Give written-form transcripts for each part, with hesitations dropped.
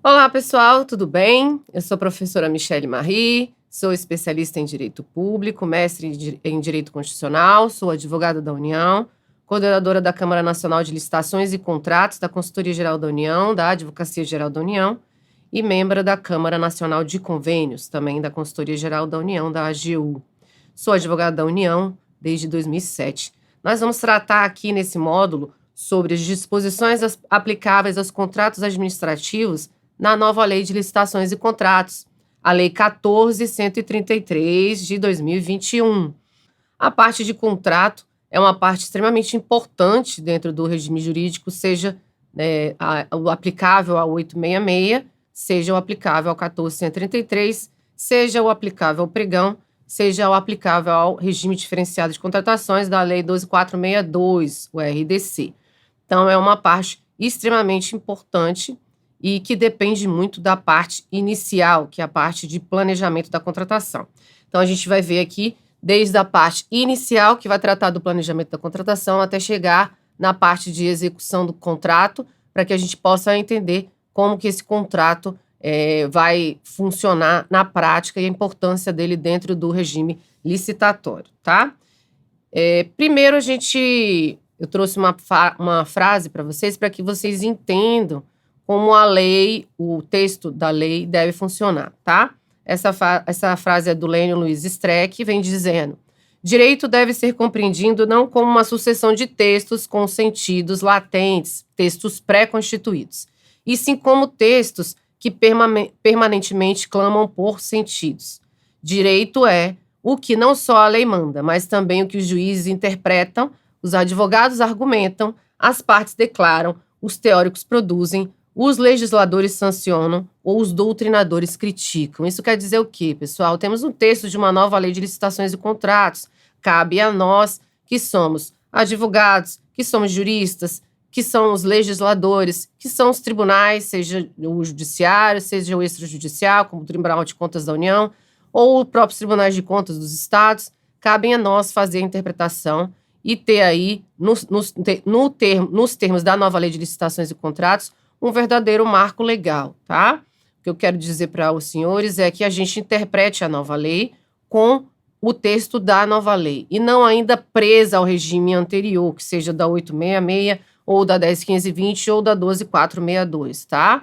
Olá, pessoal, tudo bem? Eu sou a professora Michelle Marie, sou especialista em Direito Público, mestre em Direito Constitucional, sou advogada da União, coordenadora da Câmara Nacional de Licitações e Contratos da Consultoria Geral da União, da Advocacia Geral da União e membro da Câmara Nacional de Convênios, também da Consultoria Geral da União, da AGU. Sou advogada da União desde 2007. Nós vamos tratar aqui nesse módulo sobre as disposições aplicáveis aos contratos administrativos na nova Lei de Licitações e Contratos, a Lei 14.133 de 2021. A parte de contrato é uma parte extremamente importante dentro do regime jurídico, seja o aplicável ao 866, seja o aplicável ao 14.133, seja o aplicável ao pregão, seja o aplicável ao regime diferenciado de contratações da Lei 12.462, o RDC. Então, é uma parte extremamente importante e que depende muito da parte inicial, que é a parte de planejamento da contratação. Então, a gente vai ver aqui desde a parte inicial, que vai tratar do planejamento da contratação, até chegar na parte de execução do contrato, para que a gente possa entender como que esse contrato vai funcionar na prática e a importância dele dentro do regime licitatório, tá? Primeiro, eu trouxe uma frase para vocês que vocês entendam como a lei, o texto da lei deve funcionar, tá? Essa frase é do Lênio Luiz Streck, vem dizendo: direito deve ser compreendido não como uma sucessão de textos com sentidos latentes, textos pré-constituídos, e sim como textos que permanentemente clamam por sentidos. Direito é o que não só a lei manda, mas também o que os juízes interpretam, os advogados argumentam, as partes declaram, os teóricos produzem, os legisladores sancionam ou os doutrinadores criticam. Isso quer dizer o quê, pessoal? Temos um texto de uma nova lei de licitações e contratos. Cabe a nós, que somos advogados, que somos juristas, que são os legisladores, que são os tribunais, seja o judiciário, seja o extrajudicial, como o Tribunal de Contas da União, ou os próprios tribunais de contas dos estados. Cabem a nós fazer a interpretação e ter aí, nos termos da nova lei de licitações e contratos, um verdadeiro marco legal, tá? O que eu quero dizer para os senhores é que a gente interprete a nova lei com o texto da nova lei e não ainda presa ao regime anterior, que seja da 866 ou da 10.520 ou da 12.462, tá?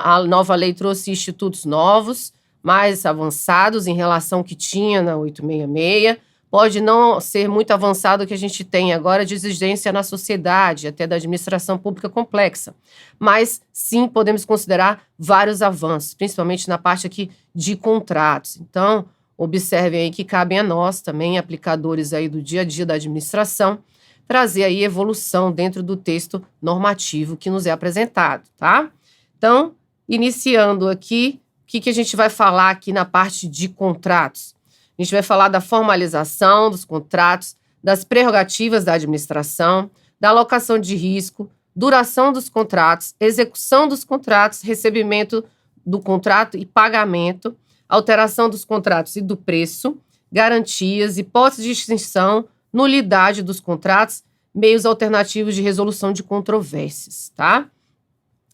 A nova lei trouxe institutos novos, mais avançados em relação ao que tinha na 866, pode não ser muito avançado o que a gente tem agora de exigência na sociedade, até da administração pública complexa. Mas, sim, podemos considerar vários avanços, principalmente na parte aqui de contratos. Então, observem aí que cabem a nós também, aplicadores aí do dia a dia da administração, trazer aí evolução dentro do texto normativo que nos é apresentado, tá? Então, iniciando aqui, o que a gente vai falar aqui na parte de contratos? A gente vai falar da formalização dos contratos, das prerrogativas da administração, da alocação de risco, duração dos contratos, execução dos contratos, recebimento do contrato e pagamento, alteração dos contratos e do preço, garantias, hipóteses de extinção, nulidade dos contratos, meios alternativos de resolução de controvérsias, tá?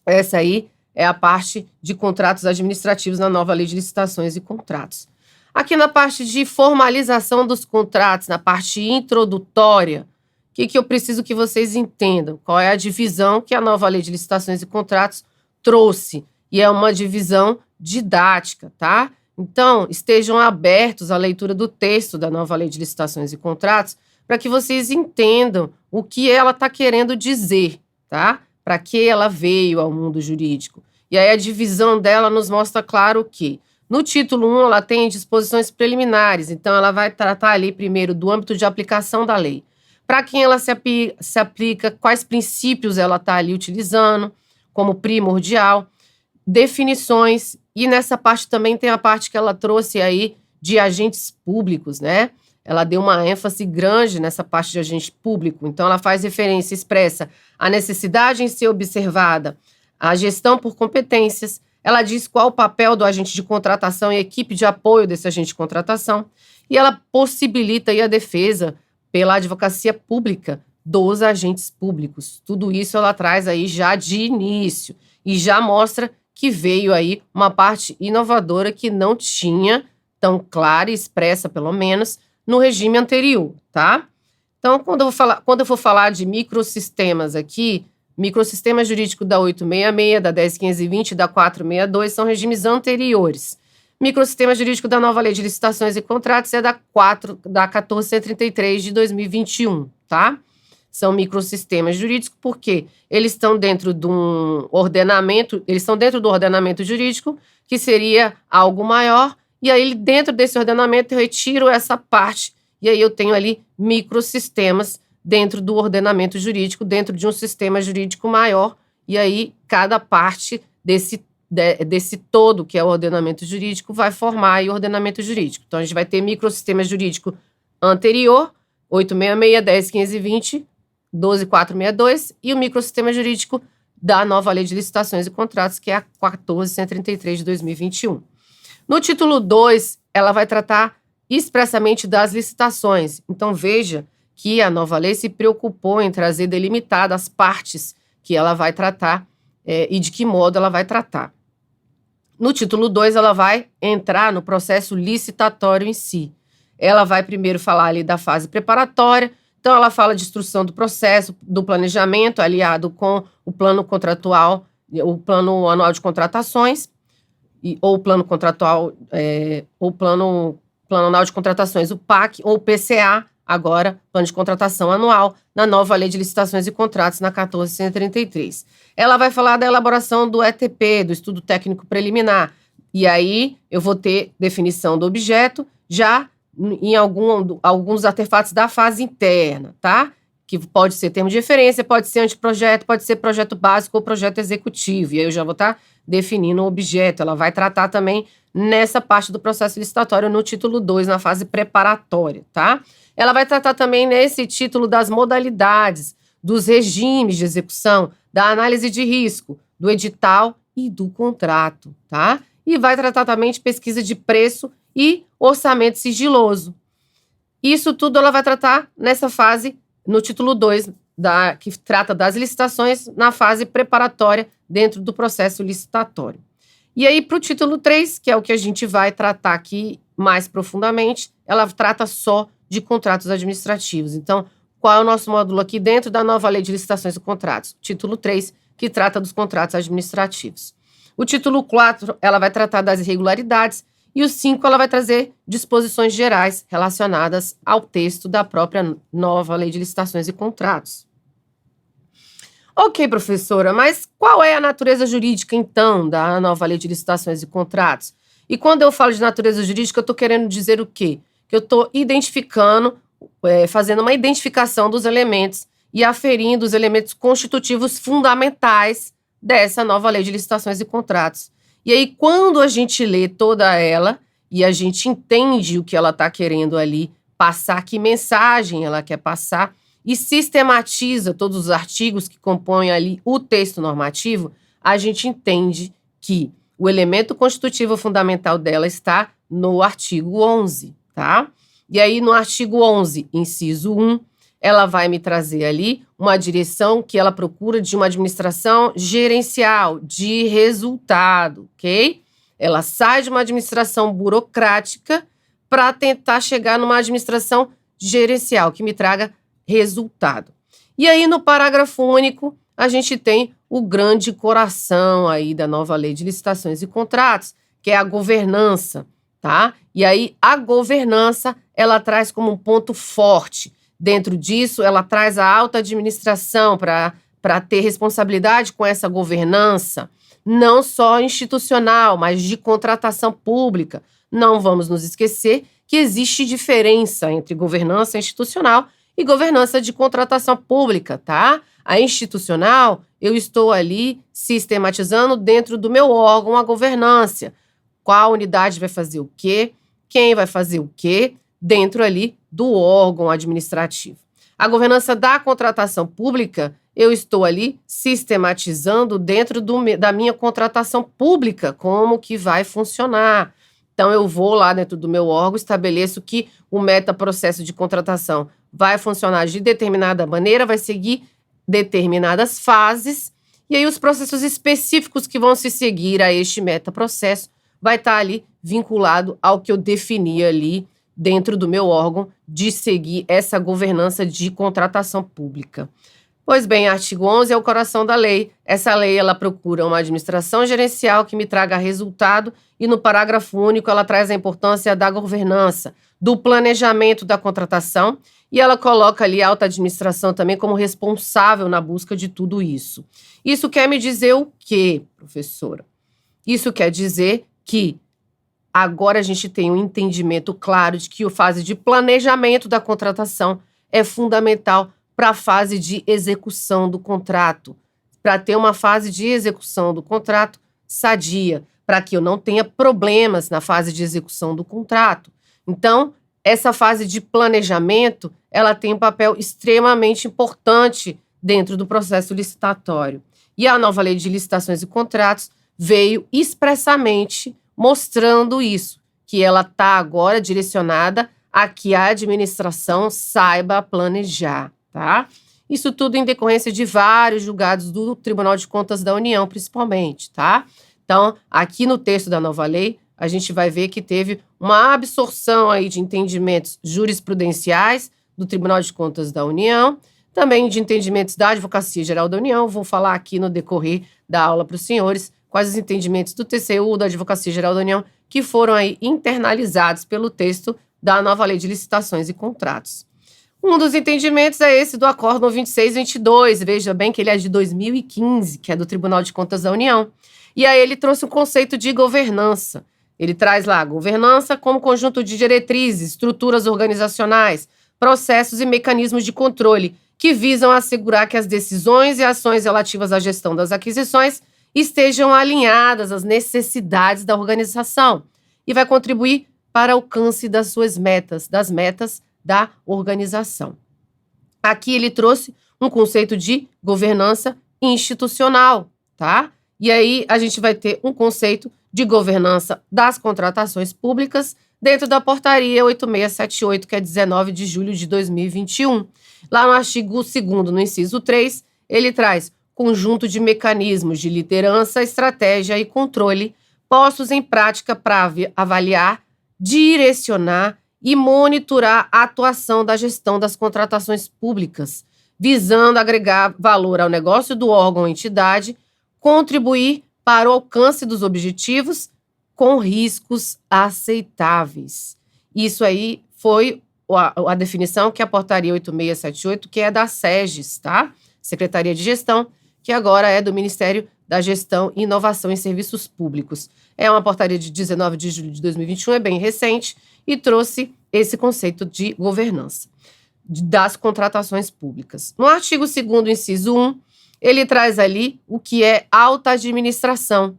Essa aí é a parte de contratos administrativos na nova Lei de Licitações e Contratos. Aqui na parte de formalização dos contratos, na parte introdutória, o que eu preciso que vocês entendam? Qual é a divisão que a nova Lei de Licitações e Contratos trouxe? E é uma divisão didática, tá? Então, estejam abertos à leitura do texto da nova Lei de Licitações e Contratos para que vocês entendam o que ela está querendo dizer, tá? Para que ela veio ao mundo jurídico. E aí a divisão dela nos mostra claro que no título 1, ela tem disposições preliminares, então ela vai tratar ali primeiro do âmbito de aplicação da lei. Para quem ela se aplica, quais princípios ela está ali utilizando como primordial, definições, e nessa parte também tem a parte que ela trouxe aí de agentes públicos, né? Ela deu uma ênfase grande nessa parte de agente público, então ela faz referência expressa à necessidade em ser observada, à gestão por competências. Ela diz qual o papel do agente de contratação e equipe de apoio desse agente de contratação. E ela possibilita aí a defesa pela advocacia pública dos agentes públicos. Tudo isso ela traz aí já de início e já mostra que veio aí uma parte inovadora que não tinha tão clara e expressa, pelo menos, no regime anterior, tá? Então, quando eu for falar de microsistemas aqui, microsistema jurídico da 866, da 10.520 e da 462 são regimes anteriores. Microsistema jurídico da nova lei de licitações e contratos é da 1433 de 2021, tá? São microsistemas jurídicos porque eles estão dentro de um ordenamento, jurídico que seria algo maior, e aí dentro desse ordenamento eu retiro essa parte, e aí eu tenho ali microsistemas dentro do ordenamento jurídico, dentro de um sistema jurídico maior, e aí cada parte desse todo que é o ordenamento jurídico vai formar aí o ordenamento jurídico. Então a gente vai ter microsistema jurídico anterior, 866, 10.520, 12.462, e o microsistema jurídico da nova lei de licitações e contratos, que é a 14.133 de 2021. No título 2, ela vai tratar expressamente das licitações. Então veja que a nova lei se preocupou em trazer delimitadas as partes que ela vai tratar e de que modo ela vai tratar. No título 2, ela vai entrar no processo licitatório em si. Ela vai primeiro falar ali da fase preparatória, então ela fala de instrução do processo, do planejamento aliado com o plano contratual, o plano anual de contratações, ou o plano contratual, ou plano anual de contratações, o PAC, ou o PCA, agora, plano de contratação anual, na nova lei de licitações e contratos, na 14.133. Ela vai falar da elaboração do ETP, do estudo técnico preliminar, e aí eu vou ter definição do objeto já em alguns artefatos da fase interna, tá? Que pode ser termo de referência, pode ser anteprojeto, pode ser projeto básico ou projeto executivo, e aí eu já vou estar definindo o objeto. Ela vai tratar também nessa parte do processo licitatório no título 2, na fase preparatória, tá? Ela vai tratar também nesse título das modalidades, dos regimes de execução, da análise de risco, do edital e do contrato, tá? E vai tratar também de pesquisa de preço e orçamento sigiloso. Isso tudo ela vai tratar nessa fase, no título 2, que trata das licitações, na fase preparatória dentro do processo licitatório. E aí, para o título 3, que é o que a gente vai tratar aqui mais profundamente, ela trata só de contratos administrativos. Então, qual é o nosso módulo aqui dentro da nova lei de licitações e contratos? Título 3, que trata dos contratos administrativos. O título 4, ela vai tratar das irregularidades, e o 5, ela vai trazer disposições gerais relacionadas ao texto da própria nova lei de licitações e contratos. Ok, professora, mas qual é a natureza jurídica, então, da nova lei de licitações e contratos? E quando eu falo de natureza jurídica, eu estou querendo dizer o quê? Que eu estou identificando, fazendo uma identificação dos elementos e aferindo os elementos constitutivos fundamentais dessa nova lei de licitações e contratos. E aí, quando a gente lê toda ela e a gente entende o que ela está querendo ali passar, que mensagem ela quer passar, e sistematiza todos os artigos que compõem ali o texto normativo, a gente entende que o elemento constitutivo fundamental dela está no artigo 11, tá? E aí, no artigo 11, inciso 1, ela vai me trazer ali uma direção que ela procura de uma administração gerencial, de resultado, ok? Ela sai de uma administração burocrática para tentar chegar numa administração gerencial, que me traga resultado. E aí, no parágrafo único, a gente tem o grande coração aí da nova lei de licitações e contratos, que é a governança, tá? E aí, a governança, ela traz como um ponto forte. Dentro disso, ela traz a alta administração para ter responsabilidade com essa governança, não só institucional, mas de contratação pública. Não vamos nos esquecer que existe diferença entre governança institucional e governança de contratação pública, tá? A institucional, eu estou ali sistematizando dentro do meu órgão a governança. Qual unidade vai fazer o quê? Quem vai fazer o quê? Dentro ali do órgão administrativo. A governança da contratação pública, eu estou ali sistematizando dentro da minha contratação pública, como que vai funcionar. Então, eu vou lá dentro do meu órgão, estabeleço que o metaprocesso de contratação vai funcionar de determinada maneira, vai seguir determinadas fases, E aí os processos específicos que vão se seguir a este metaprocesso vai estar ali vinculado ao que eu defini ali dentro do meu órgão de seguir essa governança de contratação pública. Pois bem, artigo 11 é o coração da lei. Essa lei, ela procura uma administração gerencial que me traga resultado e no parágrafo único ela traz a importância da governança, do planejamento da contratação e ela coloca ali a alta administração também como responsável na busca de tudo isso. Isso quer me dizer o quê, professora? Isso quer dizer que agora a gente tem um entendimento claro de que a fase de planejamento da contratação é fundamental para a fase de execução do contrato, para ter uma fase de execução do contrato sadia, para que eu não tenha problemas na fase de execução do contrato. Então, essa fase de planejamento, ela tem um papel extremamente importante dentro do processo licitatório. E a nova lei de licitações e contratos veio expressamente mostrando isso, que ela está agora direcionada a que a administração saiba planejar, tá? Isso tudo em decorrência de vários julgados do Tribunal de Contas da União, principalmente, tá? Então, aqui no texto da nova lei, a gente vai ver que teve uma absorção aí de entendimentos jurisprudenciais do Tribunal de Contas da União, também de entendimentos da Advocacia Geral da União. Vou falar aqui no decorrer da aula para os senhores quais os entendimentos do TCU, da Advocacia Geral da União, que foram aí internalizados pelo texto da nova Lei de Licitações e Contratos. Um dos entendimentos é esse do Acórdão 2622, veja bem que ele é de 2015, que é do Tribunal de Contas da União. E aí ele trouxe um conceito de governança. Ele traz lá a governança como conjunto de diretrizes, estruturas organizacionais, processos e mecanismos de controle que visam assegurar que as decisões e ações relativas à gestão das aquisições estejam alinhadas às necessidades da organização e vai contribuir para o alcance das suas metas, das metas da organização. Aqui ele trouxe um conceito de governança institucional, tá? E aí a gente vai ter um conceito de governança das contratações públicas dentro da portaria 8678, que é 19 de julho de 2021. Lá no artigo 2º, no inciso 3, ele traz conjunto de mecanismos de liderança, estratégia e controle postos em prática para avaliar, direcionar e monitorar a atuação da gestão das contratações públicas, visando agregar valor ao negócio do órgão ou entidade, contribuir para o alcance dos objetivos com riscos aceitáveis. Isso aí foi a definição que a portaria 8678, que é da SEGES, tá? Secretaria de Gestão, que agora é do Ministério da Gestão e Inovação em Serviços Públicos. É uma portaria de 19 de julho de 2021, é bem recente, e trouxe esse conceito de governança das contratações públicas. No artigo 2º, inciso 1, ele traz ali o que é alta administração.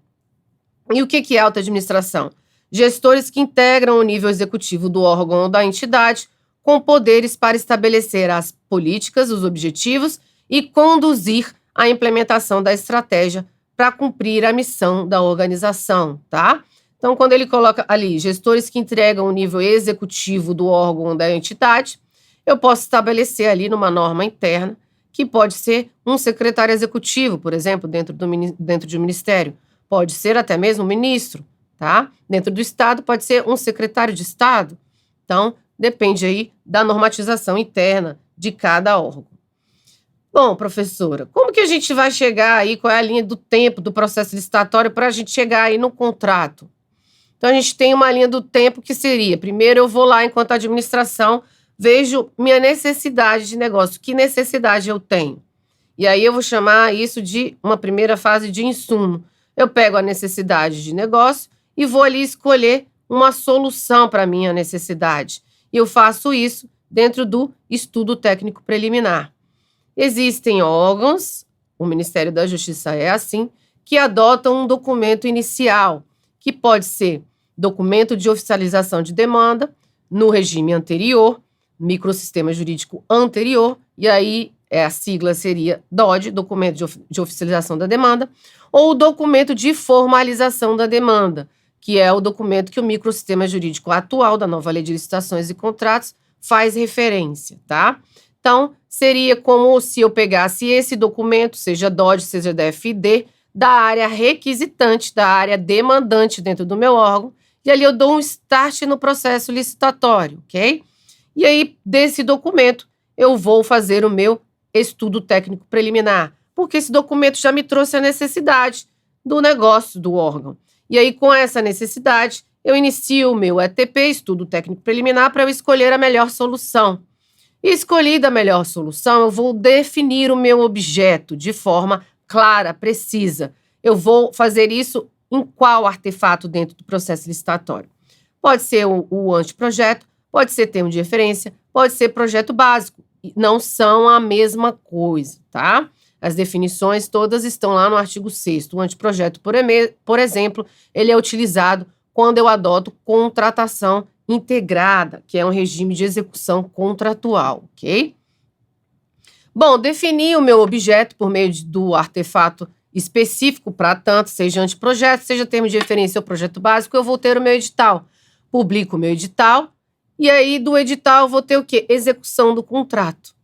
E o que é alta administração? Gestores que integram o nível executivo do órgão ou da entidade com poderes para estabelecer as políticas, os objetivos e conduzir a implementação da estratégia para cumprir a missão da organização, tá? Então, quando ele coloca ali gestores que entregam o nível executivo do órgão ou da entidade, eu posso estabelecer ali numa norma interna que pode ser um secretário executivo, por exemplo, dentro de um ministério. Pode ser até mesmo um ministro, tá? Dentro do Estado pode ser um secretário de Estado. Então, depende aí da normatização interna de cada órgão. Bom, professora, como que a gente vai chegar aí, qual é a linha do tempo do processo licitatório para a gente chegar aí no contrato? Então, a gente tem uma linha do tempo que seria, primeiro eu vou lá enquanto administração, vejo minha necessidade de negócio, que necessidade eu tenho? E aí eu vou chamar isso de uma primeira fase de insumo. Eu pego a necessidade de negócio e vou ali escolher uma solução para a minha necessidade. E eu faço isso dentro do estudo técnico preliminar. Existem órgãos, o Ministério da Justiça é assim, que adotam um documento inicial, que pode ser documento de oficialização de demanda no regime anterior, microsistema jurídico anterior, e aí a sigla seria DOD, documento de oficialização da demanda, ou o documento de formalização da demanda, que é o documento que o microsistema jurídico atual da nova Lei de Licitações e Contratos faz referência, tá? Então, seria como se eu pegasse esse documento, seja DOD, seja DFD, da área requisitante, da área demandante dentro do meu órgão, e ali eu dou um start no processo licitatório, ok? E aí, desse documento, eu vou fazer o meu estudo técnico preliminar, porque esse documento já me trouxe a necessidade do negócio do órgão. E aí, com essa necessidade, eu inicio o meu ETP, estudo técnico preliminar, para eu escolher a melhor solução. E escolhida a melhor solução, eu vou definir o meu objeto de forma clara, precisa. Eu vou fazer isso em qual artefato dentro do processo licitatório? Pode ser o anteprojeto, pode ser termo de referência, pode ser projeto básico. Não são a mesma coisa, tá? As definições todas estão lá no artigo 6º. O anteprojeto, por exemplo, ele é utilizado quando eu adoto contratação integrada, que é um regime de execução contratual, ok? Bom, defini o meu objeto por meio do artefato específico para tanto, seja anteprojeto, seja termo de referência ou projeto básico, eu vou ter o meu edital. Publico o meu edital e aí do edital eu vou ter o quê? Execução do contrato.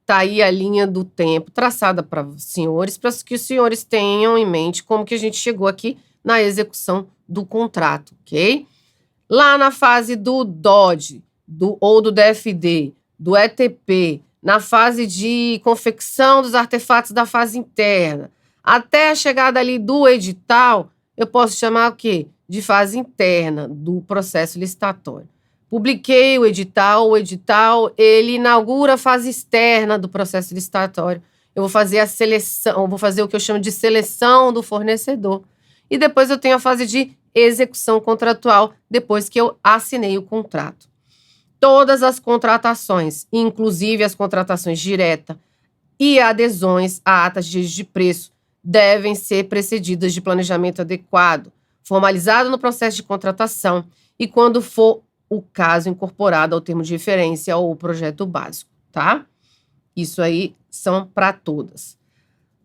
Tá aí a linha do tempo traçada para os senhores, para que os senhores tenham em mente como que a gente chegou aqui na execução do contrato, ok? Lá na fase do DOD, ou do DFD, do ETP, na fase de confecção dos artefatos da fase interna, até a chegada ali do edital, eu posso chamar o quê? De fase interna do processo licitatório. Publiquei o edital, ele inaugura a fase externa do processo licitatório. Eu vou fazer a seleção, eu vou fazer o que eu chamo de seleção do fornecedor. E depois eu tenho a fase de execução contratual, depois que eu assinei o contrato. Todas as contratações, inclusive as contratações diretas e adesões a atas de preço, devem ser precedidas de planejamento adequado, formalizado no processo de contratação e, quando for o caso, incorporado ao termo de referência ou projeto básico, tá? Isso aí são para todas.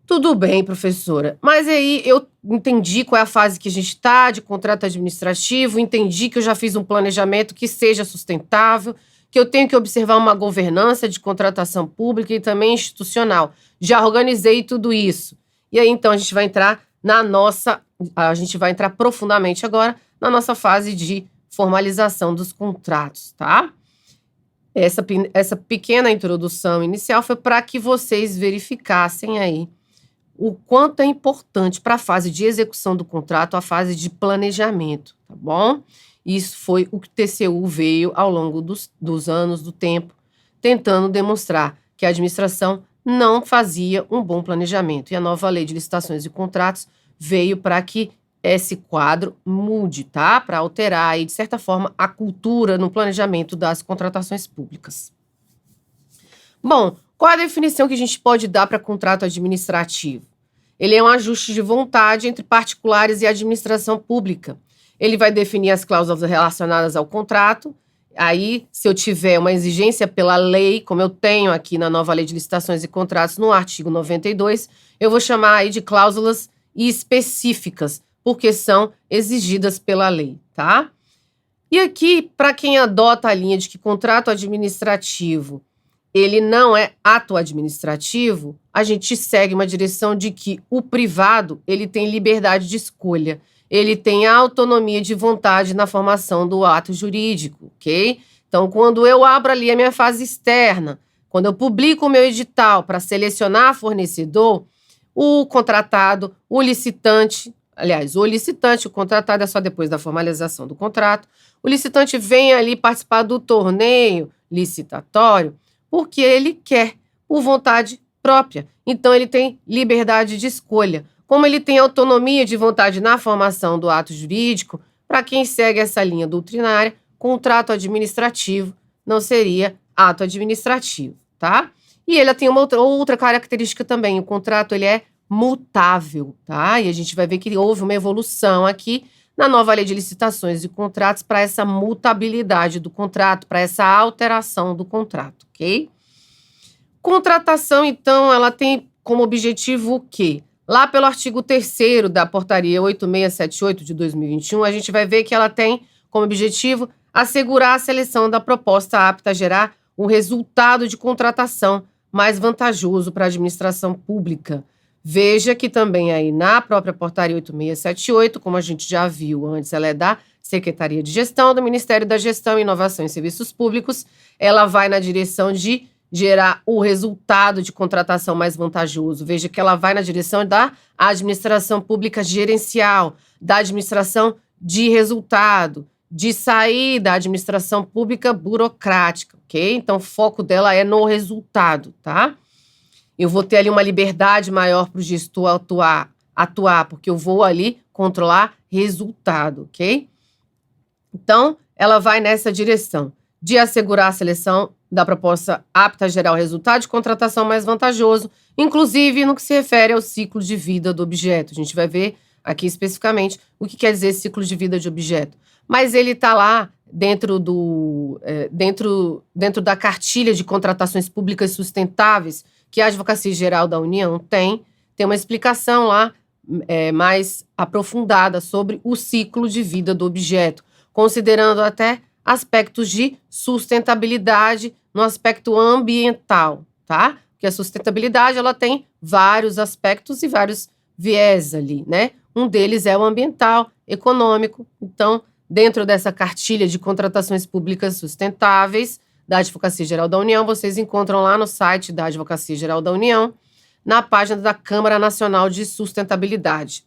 Tudo bem, professora, mas aí eu entendi qual é a fase que a gente está de contrato administrativo, entendi que eu já fiz um planejamento que seja sustentável, que eu tenho que observar uma governança de contratação pública e também institucional. Já organizei tudo isso. E aí, então, a gente vai entrar profundamente agora na nossa fase de formalização dos contratos, tá? Essa pequena introdução inicial foi para que vocês verificassem aí o quanto é importante para a fase de execução do contrato, a fase de planejamento, tá bom? Isso foi o que o TCU veio ao longo dos anos, do tempo, tentando demonstrar que a administração não fazia um bom planejamento. E a nova lei de licitações e contratos veio para que esse quadro mude, tá? Para alterar aí, de certa forma, a cultura no planejamento das contratações públicas. Bom, qual a definição que a gente pode dar para contrato administrativo? Ele é um ajuste de vontade entre particulares e administração pública. Ele vai definir as cláusulas relacionadas ao contrato. Aí, se eu tiver uma exigência pela lei, como eu tenho aqui na nova lei de licitações e contratos, no artigo 92, eu vou chamar aí de cláusulas específicas, porque são exigidas pela lei, tá? E aqui, para quem adota a linha de que contrato administrativo ele não é ato administrativo, a gente segue uma direção de que o privado ele tem liberdade de escolha, ele tem autonomia de vontade na formação do ato jurídico, ok? Então, quando eu abro ali a minha fase externa, quando eu publico o meu edital para selecionar fornecedor, o contratado, o licitante, o contratado é só depois da formalização do contrato, o licitante vem ali participar do torneio licitatório, porque ele quer, por vontade própria. Então, ele tem liberdade de escolha. Como ele tem autonomia de vontade na formação do ato jurídico, para quem segue essa linha doutrinária, contrato administrativo não seria ato administrativo, tá? E ele tem uma outra característica também, o contrato ele é mutável, tá? E a gente vai ver que houve uma evolução aqui na nova lei de licitações e contratos para essa mutabilidade do contrato, para essa alteração do contrato, ok? Contratação, então, ela tem como objetivo o quê? Lá pelo artigo 3º da portaria 8678 de 2021, a gente vai ver que ela tem como objetivo assegurar a seleção da proposta apta a gerar o resultado de contratação mais vantajoso para a administração pública. Veja que também aí na própria portaria 8678, como a gente já viu antes, ela é da Secretaria de Gestão do Ministério da Gestão, Inovação e Serviços Públicos, ela vai na direção de gerar o resultado de contratação mais vantajoso. Veja que ela vai na direção da administração pública gerencial, da administração de resultado, de sair da administração pública burocrática, ok? Então, o foco dela é no resultado, tá? Eu vou ter ali uma liberdade maior para o gestor atuar, porque eu vou ali controlar resultado, ok? Então, ela vai nessa direção de assegurar a seleção da proposta apta a gerar o resultado de contratação mais vantajoso, inclusive no que se refere ao ciclo de vida do objeto. A gente vai ver aqui especificamente o que quer dizer esse ciclo de vida de objeto. Mas ele está lá dentro da cartilha de contratações públicas sustentáveis que a Advocacia Geral da União tem uma explicação lá mais aprofundada sobre o ciclo de vida do objeto, considerando até aspectos de sustentabilidade no aspecto ambiental, tá? Porque a sustentabilidade, ela tem vários aspectos e vários viés ali, né? Um deles é o ambiental, econômico. Então, dentro dessa cartilha de contratações públicas sustentáveis da Advocacia Geral da União, vocês encontram lá no site da Advocacia Geral da União, na página da Câmara Nacional de Sustentabilidade.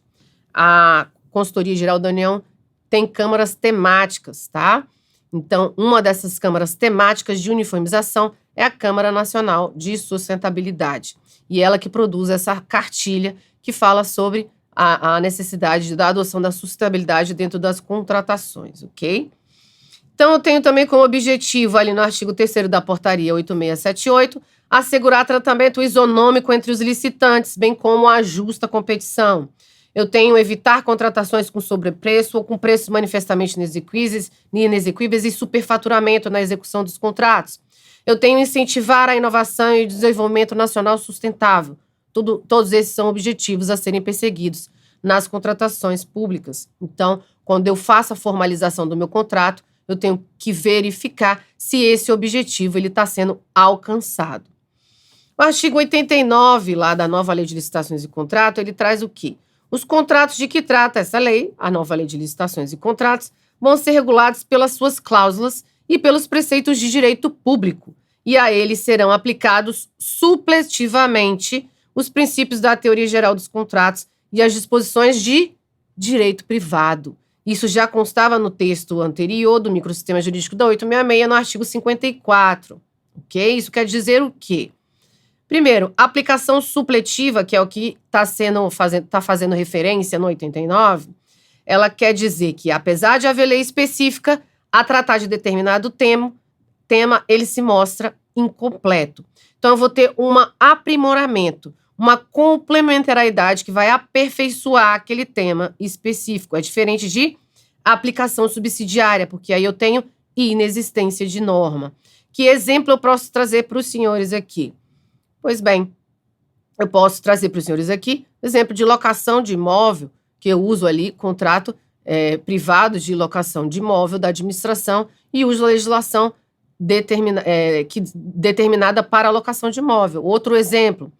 A Consultoria Geral da União tem câmaras temáticas, tá? Então, uma dessas câmaras temáticas de uniformização é a Câmara Nacional de Sustentabilidade. E ela que produz essa cartilha que fala sobre a necessidade da adoção da sustentabilidade dentro das contratações, ok? Então, eu tenho também como objetivo, ali no artigo 3º da portaria 8678, assegurar tratamento isonômico entre os licitantes, bem como a justa competição. Eu tenho evitar contratações com sobrepreço ou com preços manifestamente inexequíveis e superfaturamento na execução dos contratos. Eu tenho incentivar a inovação e o desenvolvimento nacional sustentável. Todos esses são objetivos a serem perseguidos nas contratações públicas. Então, quando eu faço a formalização do meu contrato, eu tenho que verificar se esse objetivo está sendo alcançado. O artigo 89, lá da nova Lei de Licitações e Contrato, ele traz o quê? Os contratos de que trata essa lei, a nova Lei de Licitações e Contratos, vão ser regulados pelas suas cláusulas e pelos preceitos de direito público, e a eles serão aplicados supletivamente os princípios da teoria geral dos contratos e as disposições de direito privado. Isso já constava no texto anterior do microsistema jurídico da 866, no artigo 54, ok? Isso quer dizer o quê? Primeiro, aplicação supletiva, que é o que está fazendo referência no 89, ela quer dizer que, apesar de haver lei específica a tratar de determinado tema, ele se mostra incompleto. Então, eu vou ter um aprimoramento, uma complementariedade que vai aperfeiçoar aquele tema específico. É diferente de aplicação subsidiária, porque aí eu tenho inexistência de norma. Que exemplo eu posso trazer para os senhores aqui? Pois bem, eu posso trazer para os senhores aqui exemplo de locação de imóvel, que eu uso ali contrato privado de locação de imóvel da administração e uso a legislação determinada para a locação de imóvel. Outro exemplo,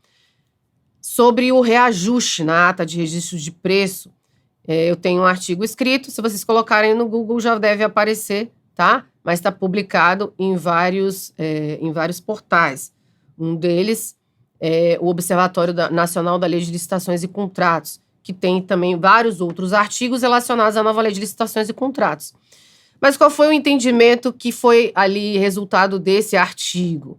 sobre o reajuste na ata de registro de preço, eu tenho um artigo escrito, se vocês colocarem no Google já deve aparecer, tá? Mas está publicado em vários portais. Um deles é o Observatório Nacional da Lei de Licitações e Contratos, que tem também vários outros artigos relacionados à nova Lei de Licitações e Contratos. Mas qual foi o entendimento que foi ali resultado desse artigo?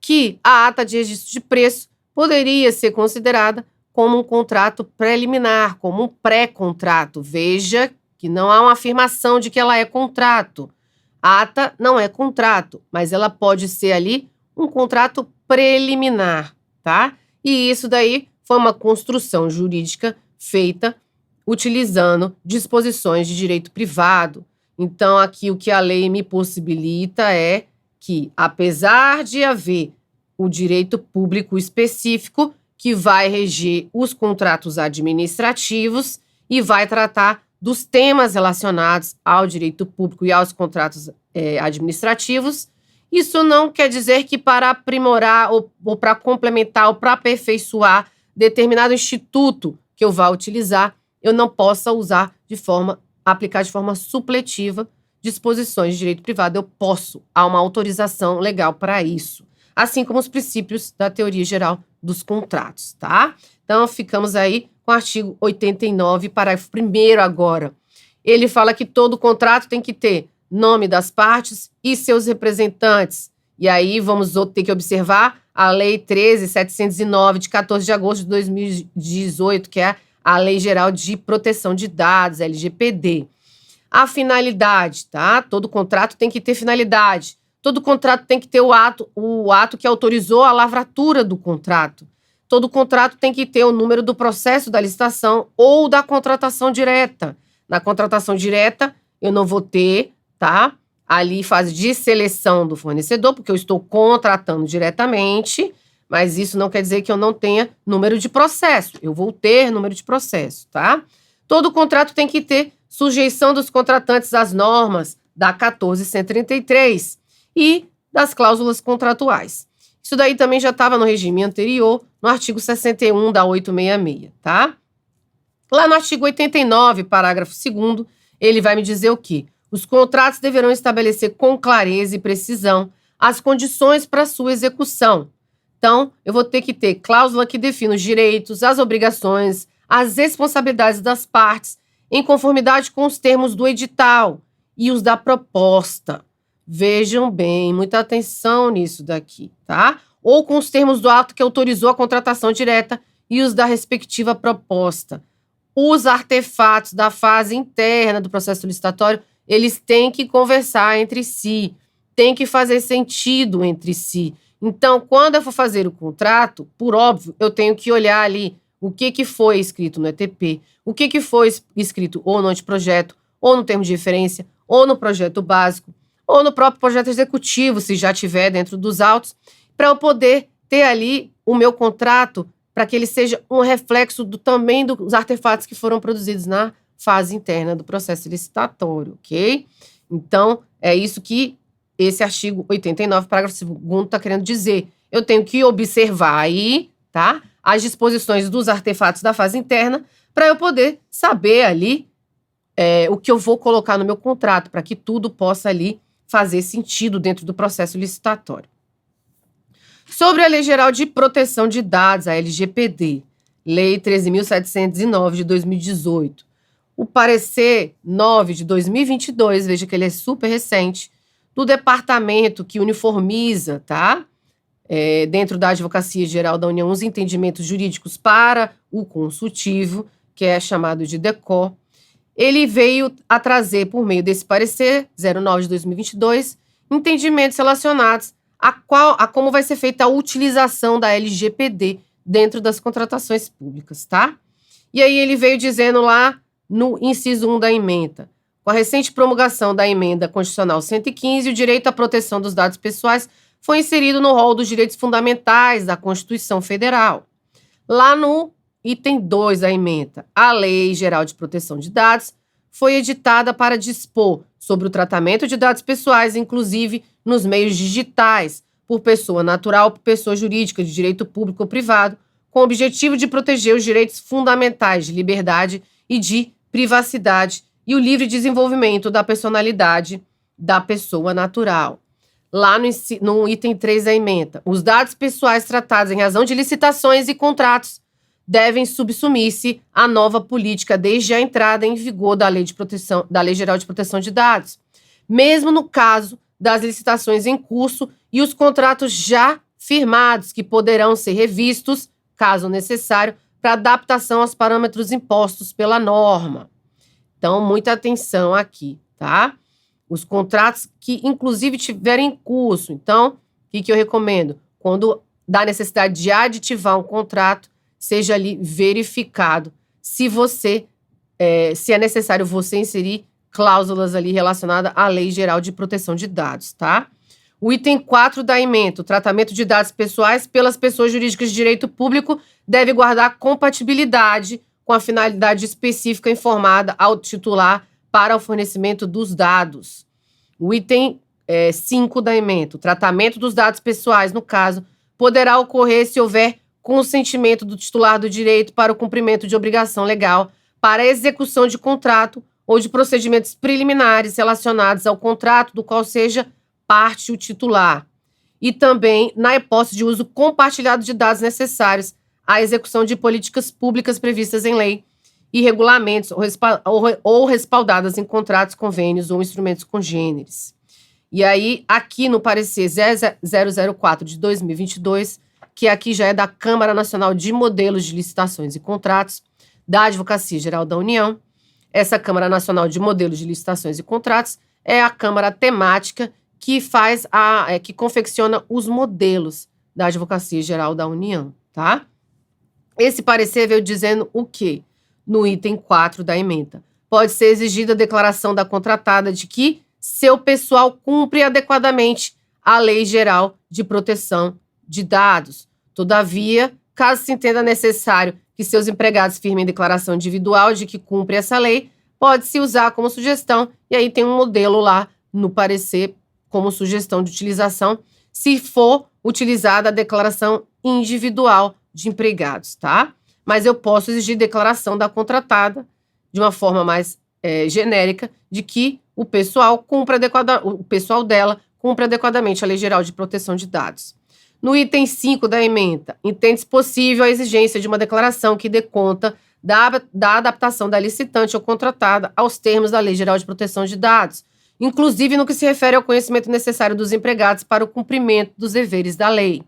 Que a ata de registro de preço poderia ser considerada como um contrato preliminar, como um pré-contrato. Veja que não há uma afirmação de que ela é contrato. A ata não é contrato, mas ela pode ser ali um contrato preliminar, tá? E isso daí foi uma construção jurídica feita utilizando disposições de direito privado. Então, aqui o que a lei me possibilita é que, apesar de haver o direito público específico que vai reger os contratos administrativos e vai tratar dos temas relacionados ao direito público e aos contratos administrativos, Isso não quer dizer que para aprimorar ou para complementar ou para aperfeiçoar determinado instituto que eu vá utilizar, eu não possa aplicar de forma supletiva disposições de direito privado. Eu posso, há uma autorização legal para isso. Assim como os princípios da teoria geral dos contratos, tá? Então, ficamos aí com o artigo 89, parágrafo 1º agora. Ele fala que todo contrato tem que ter nome das partes e seus representantes. E aí vamos ter que observar a Lei 13.709, de 14 de agosto de 2018, que é a Lei Geral de Proteção de Dados, LGPD. A finalidade, tá? Todo contrato tem que ter finalidade. Todo contrato tem que ter o ato que autorizou a lavratura do contrato. Todo contrato tem que ter o número do processo da licitação ou da contratação direta. Na contratação direta, eu não vou ter, tá? Ali fase de seleção do fornecedor, porque eu estou contratando diretamente, mas isso não quer dizer que eu não tenha número de processo. Eu vou ter número de processo, tá? Todo contrato tem que ter sujeição dos contratantes às normas da 14.133 e das cláusulas contratuais. Isso daí também já estava no regime anterior, no artigo 61 da 866, tá? Lá no artigo 89, parágrafo 2º, ele vai me dizer o quê? Os contratos deverão estabelecer com clareza e precisão as condições para sua execução. Então, eu vou ter que ter cláusula que defina os direitos, as obrigações, as responsabilidades das partes, em conformidade com os termos do edital e os da proposta. Vejam bem, muita atenção nisso daqui, tá? Ou com os termos do ato que autorizou a contratação direta e os da respectiva proposta. Os artefatos da fase interna do processo licitatório, eles têm que conversar entre si, têm que fazer sentido entre si. Então, quando eu for fazer o contrato, por óbvio, eu tenho que olhar ali o que foi escrito no ETP, o que foi escrito ou no anteprojeto, ou no termo de referência, ou no projeto básico, ou no próprio projeto executivo, se já tiver dentro dos autos, para eu poder ter ali o meu contrato, para que ele seja um reflexo também dos artefatos que foram produzidos na fase interna do processo licitatório, ok? Então, é isso que esse artigo 89, parágrafo 2º, está querendo dizer. Eu tenho que observar aí, tá? As disposições dos artefatos da fase interna, para eu poder saber ali o que eu vou colocar no meu contrato, para que tudo possa ali fazer sentido dentro do processo licitatório. Sobre a Lei Geral de Proteção de Dados, a LGPD, Lei 13.709 de 2018, o parecer 9 de 2022, veja que ele é super recente, do departamento que uniformiza, tá? Dentro da Advocacia Geral da União, os entendimentos jurídicos para o consultivo, que é chamado de DECO, ele veio a trazer, por meio desse parecer 09 de 2022, entendimentos relacionados a como vai ser feita a utilização da LGPD dentro das contratações públicas, tá? E aí ele veio dizendo lá no inciso 1 da emenda, com a recente promulgação da emenda constitucional 115, o direito à proteção dos dados pessoais foi inserido no rol dos direitos fundamentais da Constituição Federal. Lá no item 2 da emenda, a Lei Geral de Proteção de Dados foi editada para dispor sobre o tratamento de dados pessoais, inclusive nos meios digitais, por pessoa natural ou por pessoa jurídica de direito público ou privado, com o objetivo de proteger os direitos fundamentais de liberdade e de privacidade e o livre desenvolvimento da personalidade da pessoa natural. Lá no item 3 da emenda, os dados pessoais tratados em razão de licitações e contratos devem subsumir-se à nova política desde a entrada em vigor da Lei Geral de Proteção de Dados, mesmo no caso das licitações em curso e os contratos já firmados, que poderão ser revistos, caso necessário, para adaptação aos parâmetros impostos pela norma. Então, muita atenção aqui, tá? Os contratos que, inclusive, tiverem em curso. Então, o que eu recomendo? Quando dá necessidade de aditivar um contrato, seja ali verificado se é necessário você inserir cláusulas ali relacionadas à Lei Geral de Proteção de Dados, tá? O item 4 da emenda, o tratamento de dados pessoais pelas pessoas jurídicas de direito público deve guardar compatibilidade com a finalidade específica informada ao titular para o fornecimento dos dados. O item 5 da ementa. O tratamento dos dados pessoais, no caso, poderá ocorrer se houver consentimento do titular do direito para o cumprimento de obrigação legal para a execução de contrato ou de procedimentos preliminares relacionados ao contrato do qual seja parte o titular. E também na hipótese de uso compartilhado de dados necessários à execução de políticas públicas previstas em lei e regulamentos ou respaldadas em contratos, convênios ou instrumentos congêneres. E aí, aqui no parecer 004 de 2022, que aqui já é da Câmara Nacional de Modelos de Licitações e Contratos, da Advocacia Geral da União, essa Câmara Nacional de Modelos de Licitações e Contratos é a Câmara temática que que confecciona os modelos da Advocacia Geral da União, tá? Esse parecer veio dizendo o quê? No item 4 da ementa. Pode ser exigida a declaração da contratada de que seu pessoal cumpre adequadamente a Lei Geral de Proteção de Dados. Todavia, caso se entenda necessário que seus empregados firmem declaração individual de que cumpre essa lei, pode-se usar como sugestão, e aí tem um modelo lá no parecer como sugestão de utilização, se for utilizada a declaração individual de empregados, tá? Mas eu posso exigir declaração da contratada, de uma forma mais genérica, de que o pessoal dela cumpre adequadamente a Lei Geral de Proteção de Dados. No item 5 da ementa, entende-se possível a exigência de uma declaração que dê conta da adaptação da licitante ou contratada aos termos da Lei Geral de Proteção de Dados, inclusive no que se refere ao conhecimento necessário dos empregados para o cumprimento dos deveres da lei.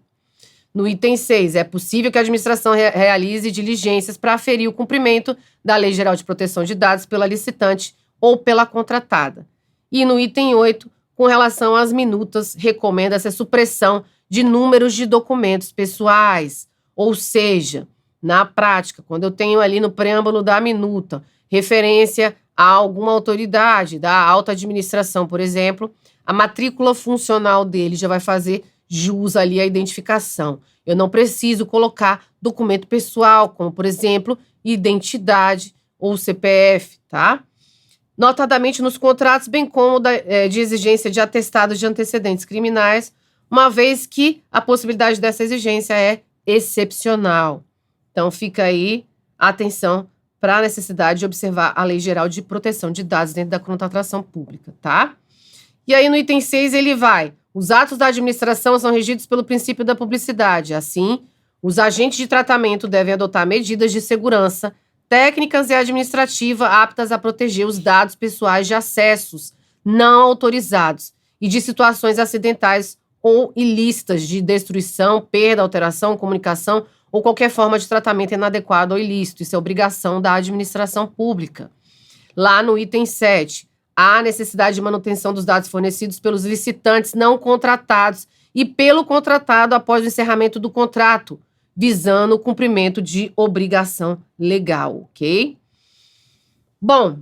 No item 6, é possível que a administração realize diligências para aferir o cumprimento da Lei Geral de Proteção de Dados pela licitante ou pela contratada. E no item 8, com relação às minutas, recomenda-se a supressão de números de documentos pessoais, ou seja, na prática, quando eu tenho ali no preâmbulo da minuta referência a alguma autoridade da alta administração, por exemplo, a matrícula funcional dele já vai fazer jus ali à identificação. Eu não preciso colocar documento pessoal, como, por exemplo, identidade ou CPF, tá? Notadamente nos contratos, bem como de exigência de atestados de antecedentes criminais, uma vez que a possibilidade dessa exigência é excepcional. Então, fica aí a atenção para a necessidade de observar a Lei Geral de Proteção de Dados dentro da contratação pública, tá? E aí, no item 6, ele vai: os atos da administração são regidos pelo princípio da publicidade. Assim, os agentes de tratamento devem adotar medidas de segurança, técnicas e administrativa aptas a proteger os dados pessoais de acessos não autorizados e de situações acidentais ou ilícitas de destruição, perda, alteração, comunicação ou qualquer forma de tratamento inadequado ou ilícito. Isso é obrigação da administração pública. Lá no item 7, há necessidade de manutenção dos dados fornecidos pelos licitantes não contratados e pelo contratado após o encerramento do contrato, visando o cumprimento de obrigação legal, ok? Bom,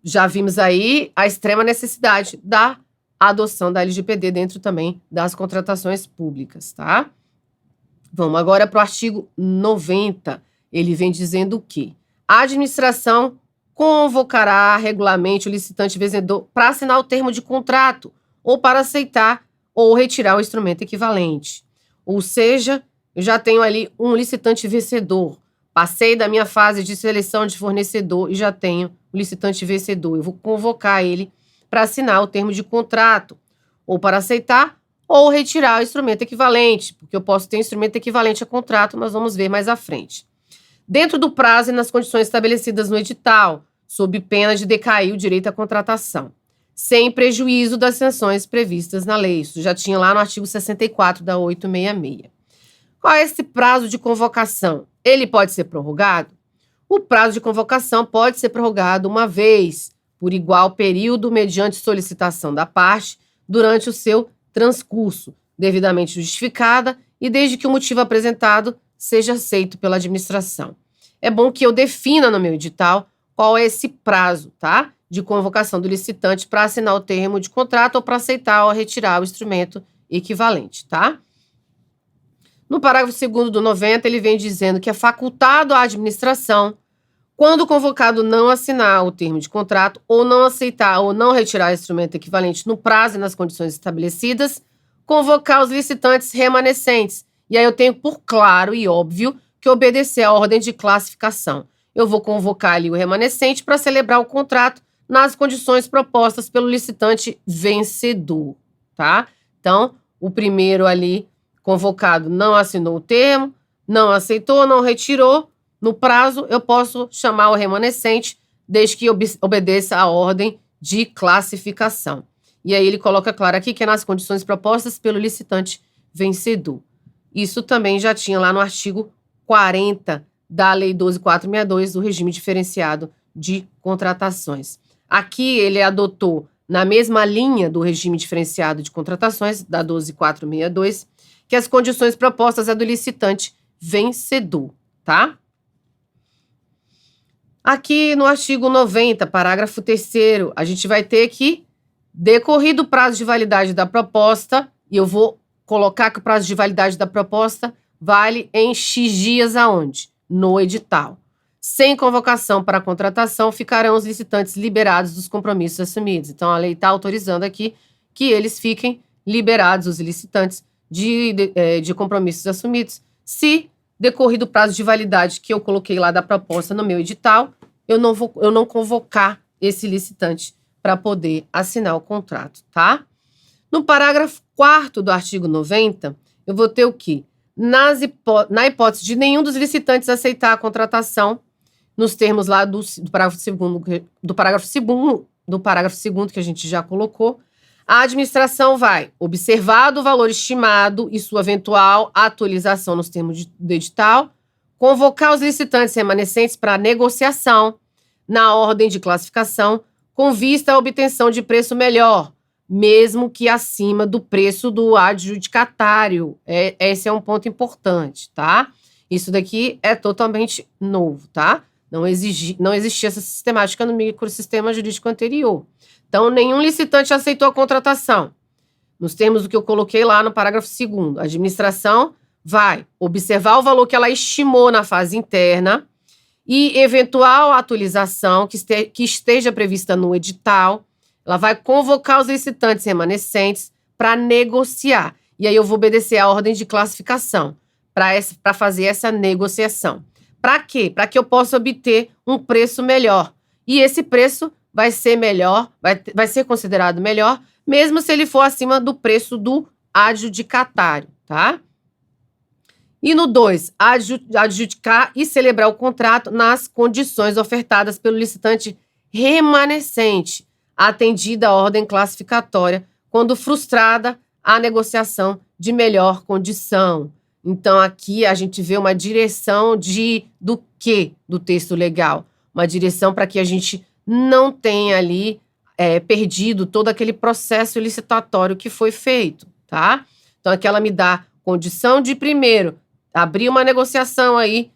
já vimos aí a extrema necessidade da adoção da LGPD dentro também das contratações públicas, tá? Vamos agora para o artigo 90. Ele vem dizendo o quê? A administração convocará regularmente o licitante vencedor para assinar o termo de contrato ou para aceitar ou retirar o instrumento equivalente. Ou seja, eu já tenho ali um licitante vencedor. Passei da minha fase de seleção de fornecedor e já tenho o licitante vencedor. Eu vou convocar ele para assinar o termo de contrato, ou para aceitar ou retirar o instrumento equivalente, porque eu posso ter instrumento equivalente a contrato, mas vamos ver mais à frente. Dentro do prazo e nas condições estabelecidas no edital, sob pena de decair o direito à contratação, sem prejuízo das sanções previstas na lei. Isso já tinha lá no artigo 64 da 866. Qual é esse prazo de convocação? Ele pode ser prorrogado? O prazo de convocação pode ser prorrogado uma vez, por igual período, mediante solicitação da parte, durante o seu transcurso, devidamente justificada e desde que o motivo apresentado seja aceito pela administração. É bom que eu defina no meu edital qual é esse prazo, tá? De convocação do licitante para assinar o termo de contrato ou para aceitar ou retirar o instrumento equivalente, tá? No parágrafo 2º do 90, ele vem dizendo que é facultado à administração Quando o convocado não assinar o termo de contrato ou não aceitar ou não retirar o instrumento equivalente no prazo e nas condições estabelecidas, convocar os licitantes remanescentes. E aí eu tenho por claro e óbvio que obedecer à ordem de classificação. Eu vou convocar ali o remanescente para celebrar o contrato nas condições propostas pelo licitante vencedor, tá? Então, o primeiro ali, convocado, não assinou o termo, não aceitou, não retirou. No prazo, eu posso chamar o remanescente, desde que obedeça à ordem de classificação. E aí ele coloca claro aqui que é nas condições propostas pelo licitante vencedor. Isso também já tinha lá no artigo 40 da Lei 12.462, do regime diferenciado de contratações. Aqui ele adotou, na mesma linha do regime diferenciado de contratações, da 12.462, que as condições propostas é do licitante vencedor, tá? Aqui no artigo 90, parágrafo 3º, a gente vai ter que, decorrido o prazo de validade da proposta, e eu vou colocar que o prazo de validade da proposta vale em X dias aonde? No edital. Sem convocação para a contratação, ficarão os licitantes liberados dos compromissos assumidos. Então, a lei está autorizando aqui que eles fiquem liberados, os licitantes, de compromissos assumidos, se, decorrido o prazo de validade que eu coloquei lá da proposta no meu edital, eu não convocar esse licitante para poder assinar o contrato, tá? No parágrafo 4º do artigo 90, eu vou ter o quê? Na hipótese de nenhum dos licitantes aceitar a contratação, nos termos lá do parágrafo 2º que a gente já colocou, a administração vai, observado o valor estimado e sua eventual atualização nos termos do edital, convocar os licitantes remanescentes para negociação na ordem de classificação com vista à obtenção de preço melhor, mesmo que acima do preço do adjudicatário. Esse é um ponto importante, tá? Isso daqui é totalmente novo, tá? Não existia essa sistemática no microsistema jurídico anterior. Então, nenhum licitante aceitou a contratação. Nos termos do que eu coloquei lá no parágrafo 2º, a administração vai observar o valor que ela estimou na fase interna e eventual atualização que esteja prevista no edital. Ela vai convocar os licitantes remanescentes para negociar. E aí eu vou obedecer à ordem de classificação para fazer essa negociação. Para quê? Para que eu possa obter um preço melhor. E esse preço vai ser melhor, vai ser considerado melhor, mesmo se ele for acima do preço do adjudicatário, tá? E no 2, adjudicar e celebrar o contrato nas condições ofertadas pelo licitante remanescente, atendida a ordem classificatória, quando frustrada a negociação de melhor condição. Então, aqui a gente vê uma direção do quê? Do texto legal. Uma direção para que a gente não tenha ali perdido todo aquele processo licitatório que foi feito, tá? Então, aqui ela me dá condição de, primeiro, abrir uma negociação aí,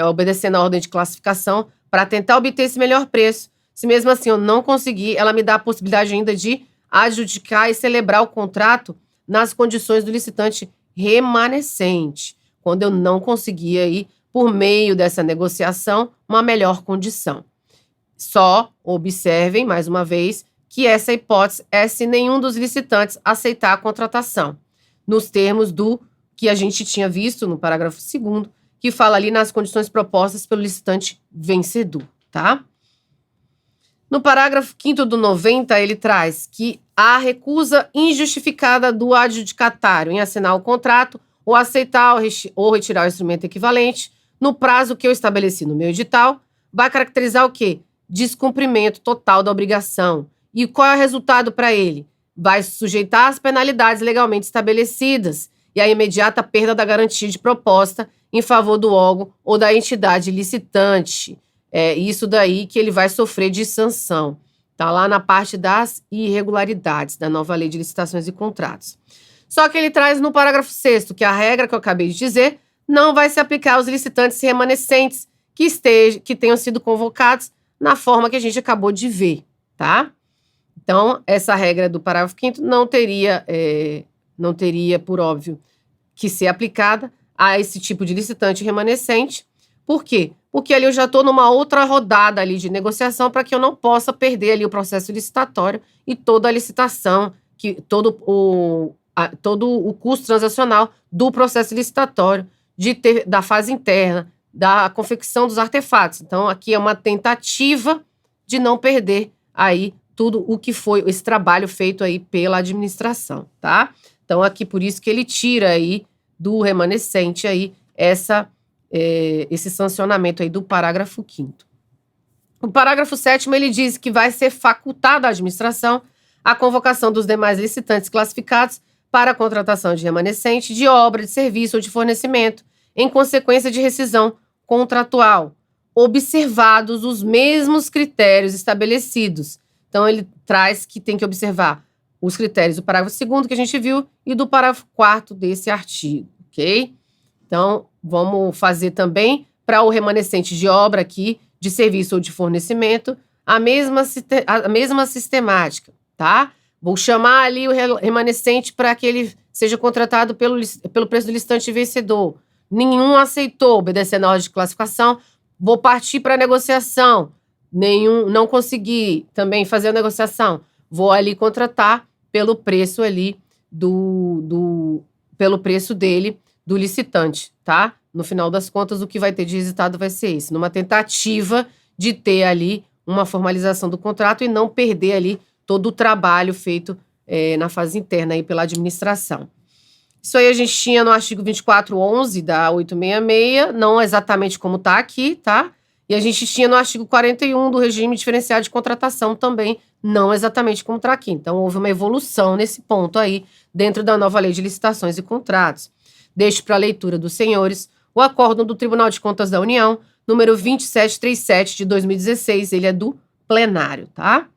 obedecendo a ordem de classificação, para tentar obter esse melhor preço. Se mesmo assim eu não conseguir, ela me dá a possibilidade ainda de adjudicar e celebrar o contrato nas condições do licitante remanescente, quando eu não conseguir aí, por meio dessa negociação, uma melhor condição. Só observem, mais uma vez, que essa hipótese é se nenhum dos licitantes aceitar a contratação, nos termos do que a gente tinha visto no parágrafo 2º, que fala ali nas condições propostas pelo licitante vencedor, tá? No parágrafo 5º do 90, ele traz que a recusa injustificada do adjudicatário em assinar o contrato ou aceitar ou retirar o instrumento equivalente no prazo que eu estabeleci no meu edital, vai caracterizar o quê? Descumprimento total da obrigação. E qual é o resultado para ele? Vai se sujeitar às penalidades legalmente estabelecidas e à imediata perda da garantia de proposta em favor do órgão ou da entidade licitante. É isso daí que ele vai sofrer de sanção. Está lá na parte das irregularidades da nova lei de licitações e contratos. Só que ele traz no parágrafo 6º que a regra que eu acabei de dizer não vai se aplicar aos licitantes remanescentes que tenham sido convocados na forma que a gente acabou de ver, tá? Então, essa regra do parágrafo 5º não teria, por óbvio, que ser aplicada a esse tipo de licitante remanescente. Por quê? porque ali eu já estou numa outra rodada ali de negociação para que eu não possa perder ali o processo licitatório e toda a licitação, todo o custo transacional do processo licitatório, da fase interna, da confecção dos artefatos. Então, aqui é uma tentativa de não perder aí tudo o que foi esse trabalho feito aí pela administração, tá? Então, aqui por isso que ele tira aí do remanescente aí esse sancionamento aí do parágrafo 5º. O parágrafo 7º, ele diz que vai ser facultada à administração a convocação dos demais licitantes classificados para a contratação de remanescente de obra, de serviço ou de fornecimento, em consequência de rescisão contratual, observados os mesmos critérios estabelecidos. Então, ele traz que tem que observar os critérios do parágrafo 2º que a gente viu e do parágrafo 4º desse artigo, ok? Então, vamos fazer também para o remanescente de obra aqui, de serviço ou de fornecimento, a mesma sistemática, tá? Vou chamar ali o remanescente para que ele seja contratado pelo preço do licitante vencedor. Nenhum aceitou, obedecendo a ordem de classificação. Vou partir para a negociação. Não consegui também fazer a negociação. Vou ali contratar pelo preço ali pelo preço dele, do licitante, tá? No final das contas, o que vai ter de resultado vai ser esse. Numa tentativa de ter ali uma formalização do contrato e não perder ali todo o trabalho feito na fase interna aí pela administração. Isso aí a gente tinha no artigo 2411 da 866, não exatamente como está aqui, tá? E a gente tinha no artigo 41 do regime diferenciado de contratação também, não exatamente como está aqui. Então, houve uma evolução nesse ponto aí, dentro da nova lei de licitações e contratos. Deixo para a leitura dos senhores o acórdão do Tribunal de Contas da União, número 2737 de 2016, ele é do plenário, tá?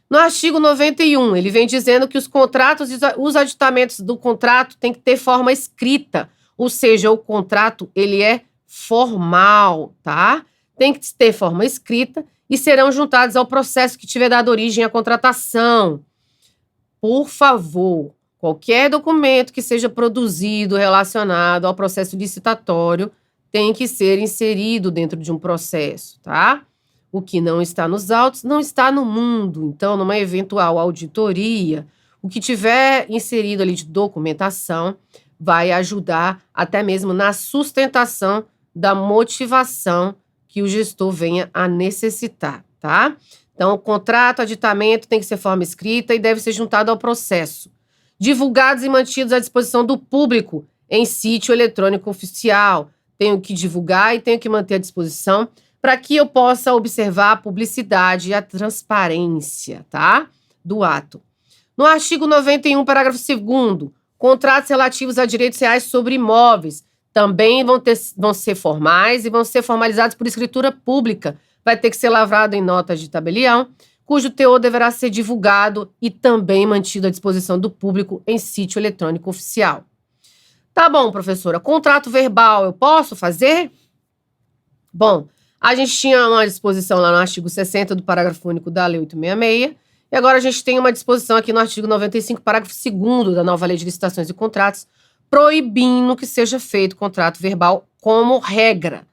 No artigo 91, ele vem dizendo que os contratos, os aditamentos do contrato têm que ter forma escrita, ou seja, o contrato, ele é formal, tá? Tem que ter forma escrita e serão juntados ao processo que tiver dado origem à contratação. Por favor, qualquer documento que seja produzido relacionado ao processo licitatório tem que ser inserido dentro de um processo, tá? O que não está nos autos não está no mundo. Então, numa eventual auditoria, o que tiver inserido ali de documentação vai ajudar até mesmo na sustentação da motivação que o gestor venha a necessitar, tá? Então, o contrato, aditamento tem que ser forma escrita e deve ser juntado ao processo. Divulgados e mantidos à disposição do público em sítio eletrônico oficial. Tenho que divulgar e tenho que manter à disposição para que eu possa observar a publicidade e a transparência, tá? Do ato. No artigo 91, parágrafo 2º, contratos relativos a direitos reais sobre imóveis também vão ser formais e vão ser formalizados por escritura pública. Vai ter que ser lavrado em notas de tabelião, cujo teor deverá ser divulgado e também mantido à disposição do público em sítio eletrônico oficial. Tá bom, professora. Contrato verbal eu posso fazer? Bom, a gente tinha uma disposição lá no artigo 60 do parágrafo único da Lei 866, e agora a gente tem uma disposição aqui no artigo 95, parágrafo 2º da nova Lei de Licitações e Contratos, proibindo que seja feito contrato verbal como regra.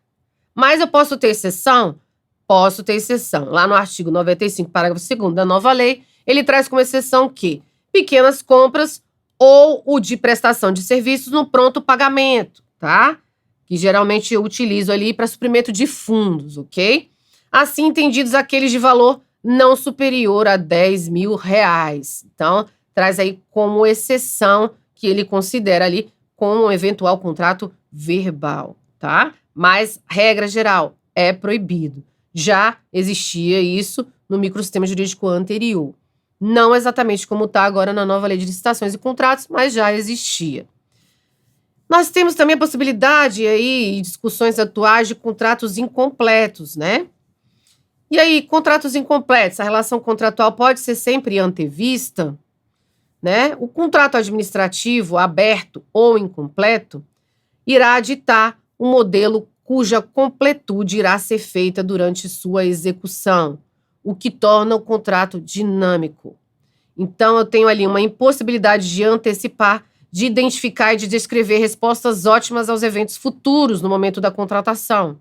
Mas eu posso ter exceção? Posso ter exceção. Lá no artigo 95, parágrafo 2º da nova lei, ele traz como exceção que pequenas compras ou o de prestação de serviços no pronto pagamento, tá? Que geralmente eu utilizo ali para suprimento de fundos, ok? Assim entendidos aqueles de valor não superior a R$10.000. Então, traz aí como exceção que ele considera ali como um eventual contrato verbal, tá? Mas, regra geral, é proibido. Já existia isso no microsistema jurídico anterior. Não exatamente como está agora na nova Lei de Licitações e Contratos, mas já existia. Nós temos também a possibilidade aí, discussões atuais de contratos incompletos, né? E aí, contratos incompletos, a relação contratual pode ser sempre antevista, né? O contrato administrativo aberto ou incompleto irá ditar um modelo cuja completude irá ser feita durante sua execução, o que torna o contrato dinâmico. Então, eu tenho ali uma impossibilidade de antecipar, de identificar e de descrever respostas ótimas aos eventos futuros no momento da contratação.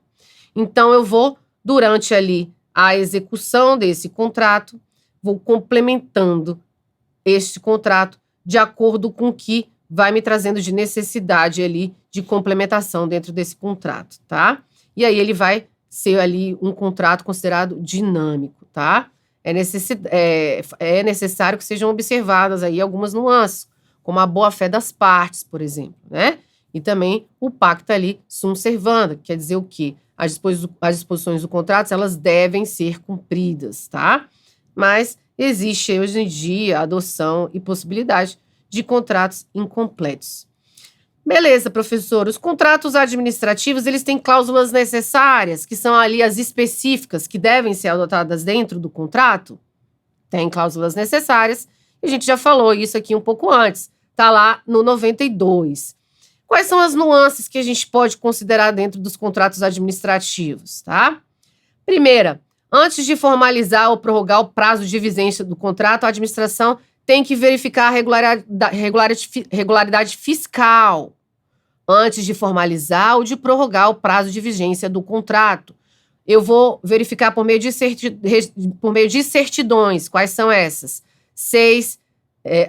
Então, eu vou, durante ali a execução desse contrato, vou complementando este contrato de acordo com o que vai me trazendo de necessidade ali de complementação dentro desse contrato, tá? E aí ele vai ser ali um contrato considerado dinâmico, tá? É necessário que sejam observadas aí algumas nuances, como a boa-fé das partes, por exemplo, né? E também o pacta ali sunt servanda, que quer dizer o quê? As disposições do contrato, elas devem ser cumpridas, tá? Mas existe hoje em dia a adoção e possibilidade de contratos incompletos. Beleza, professor. Os contratos administrativos, eles têm cláusulas necessárias, que são ali as específicas, que devem ser adotadas dentro do contrato? Tem cláusulas necessárias, e a gente já falou isso aqui um pouco antes. Tá lá no 92. Quais são as nuances que a gente pode considerar dentro dos contratos administrativos, tá? Primeira, antes de formalizar ou prorrogar o prazo de vigência do contrato, a administração tem que verificar a regularidade fiscal antes de formalizar ou de prorrogar o prazo de vigência do contrato. Eu vou verificar por meio de certidões. Quais são essas?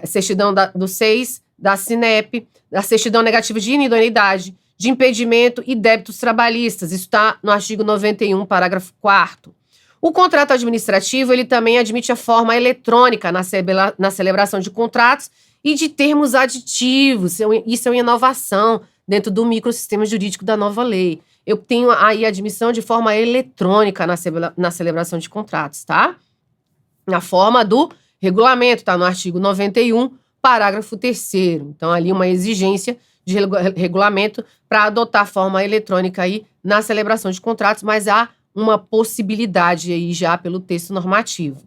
Certidão do SEIS, da Sinep, da certidão negativa de inidoneidade, de impedimento e débitos trabalhistas. Isso está no artigo 91, parágrafo 4º. O contrato administrativo, ele também admite a forma eletrônica na celebração de contratos e de termos aditivos. Isso é uma inovação dentro do microsistema jurídico da nova lei. Eu tenho aí a admissão de forma eletrônica na celebração de contratos, tá? Na forma do regulamento, tá no artigo 91, parágrafo 3º. Então, ali uma exigência de regulamento para adotar a forma eletrônica aí na celebração de contratos, mas há uma possibilidade aí já pelo texto normativo.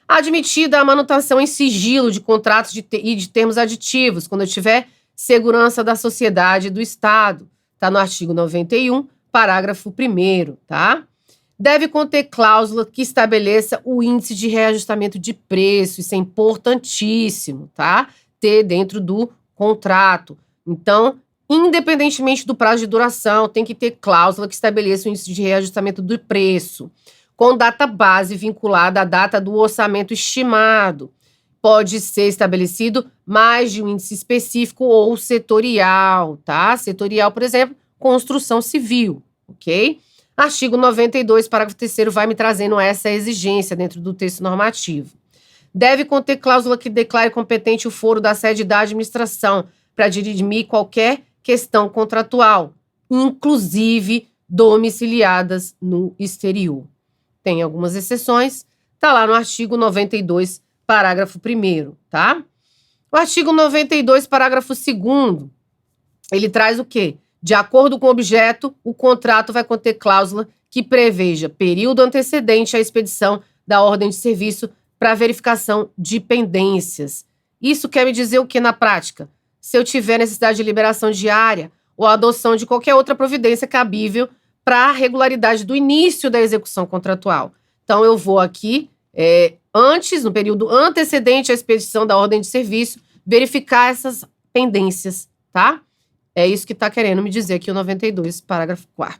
Admitida a manutenção em sigilo de contratos e de termos aditivos, quando eu tiver segurança da sociedade e do Estado. Está no artigo 91, parágrafo 1º, tá? Deve conter cláusula que estabeleça o índice de reajustamento de preço. Isso é importantíssimo, tá? Ter dentro do contrato. Então, independentemente do prazo de duração, tem que ter cláusula que estabeleça o índice de reajustamento do preço, com data base vinculada à data do orçamento estimado. Pode ser estabelecido mais de um índice específico ou setorial, tá? Setorial, por exemplo, construção civil, ok? Artigo 92, parágrafo 3º, vai me trazendo essa exigência dentro do texto normativo. Deve conter cláusula que declare competente o foro da sede da administração para dirimir qualquer questão contratual, inclusive domiciliadas no exterior. Tem algumas exceções, tá lá no artigo 92, parágrafo 1º, tá? O artigo 92, parágrafo 2º, ele traz o quê? De acordo com o objeto, o contrato vai conter cláusula que preveja período antecedente à expedição da ordem de serviço para verificação de pendências. Isso quer me dizer o que na prática? Se eu tiver necessidade de liberação diária ou adoção de qualquer outra providência cabível para a regularidade do início da execução contratual. Então, eu vou aqui, antes, no período antecedente à expedição da ordem de serviço, verificar essas pendências, tá? É isso que está querendo me dizer aqui o 92, parágrafo 4º.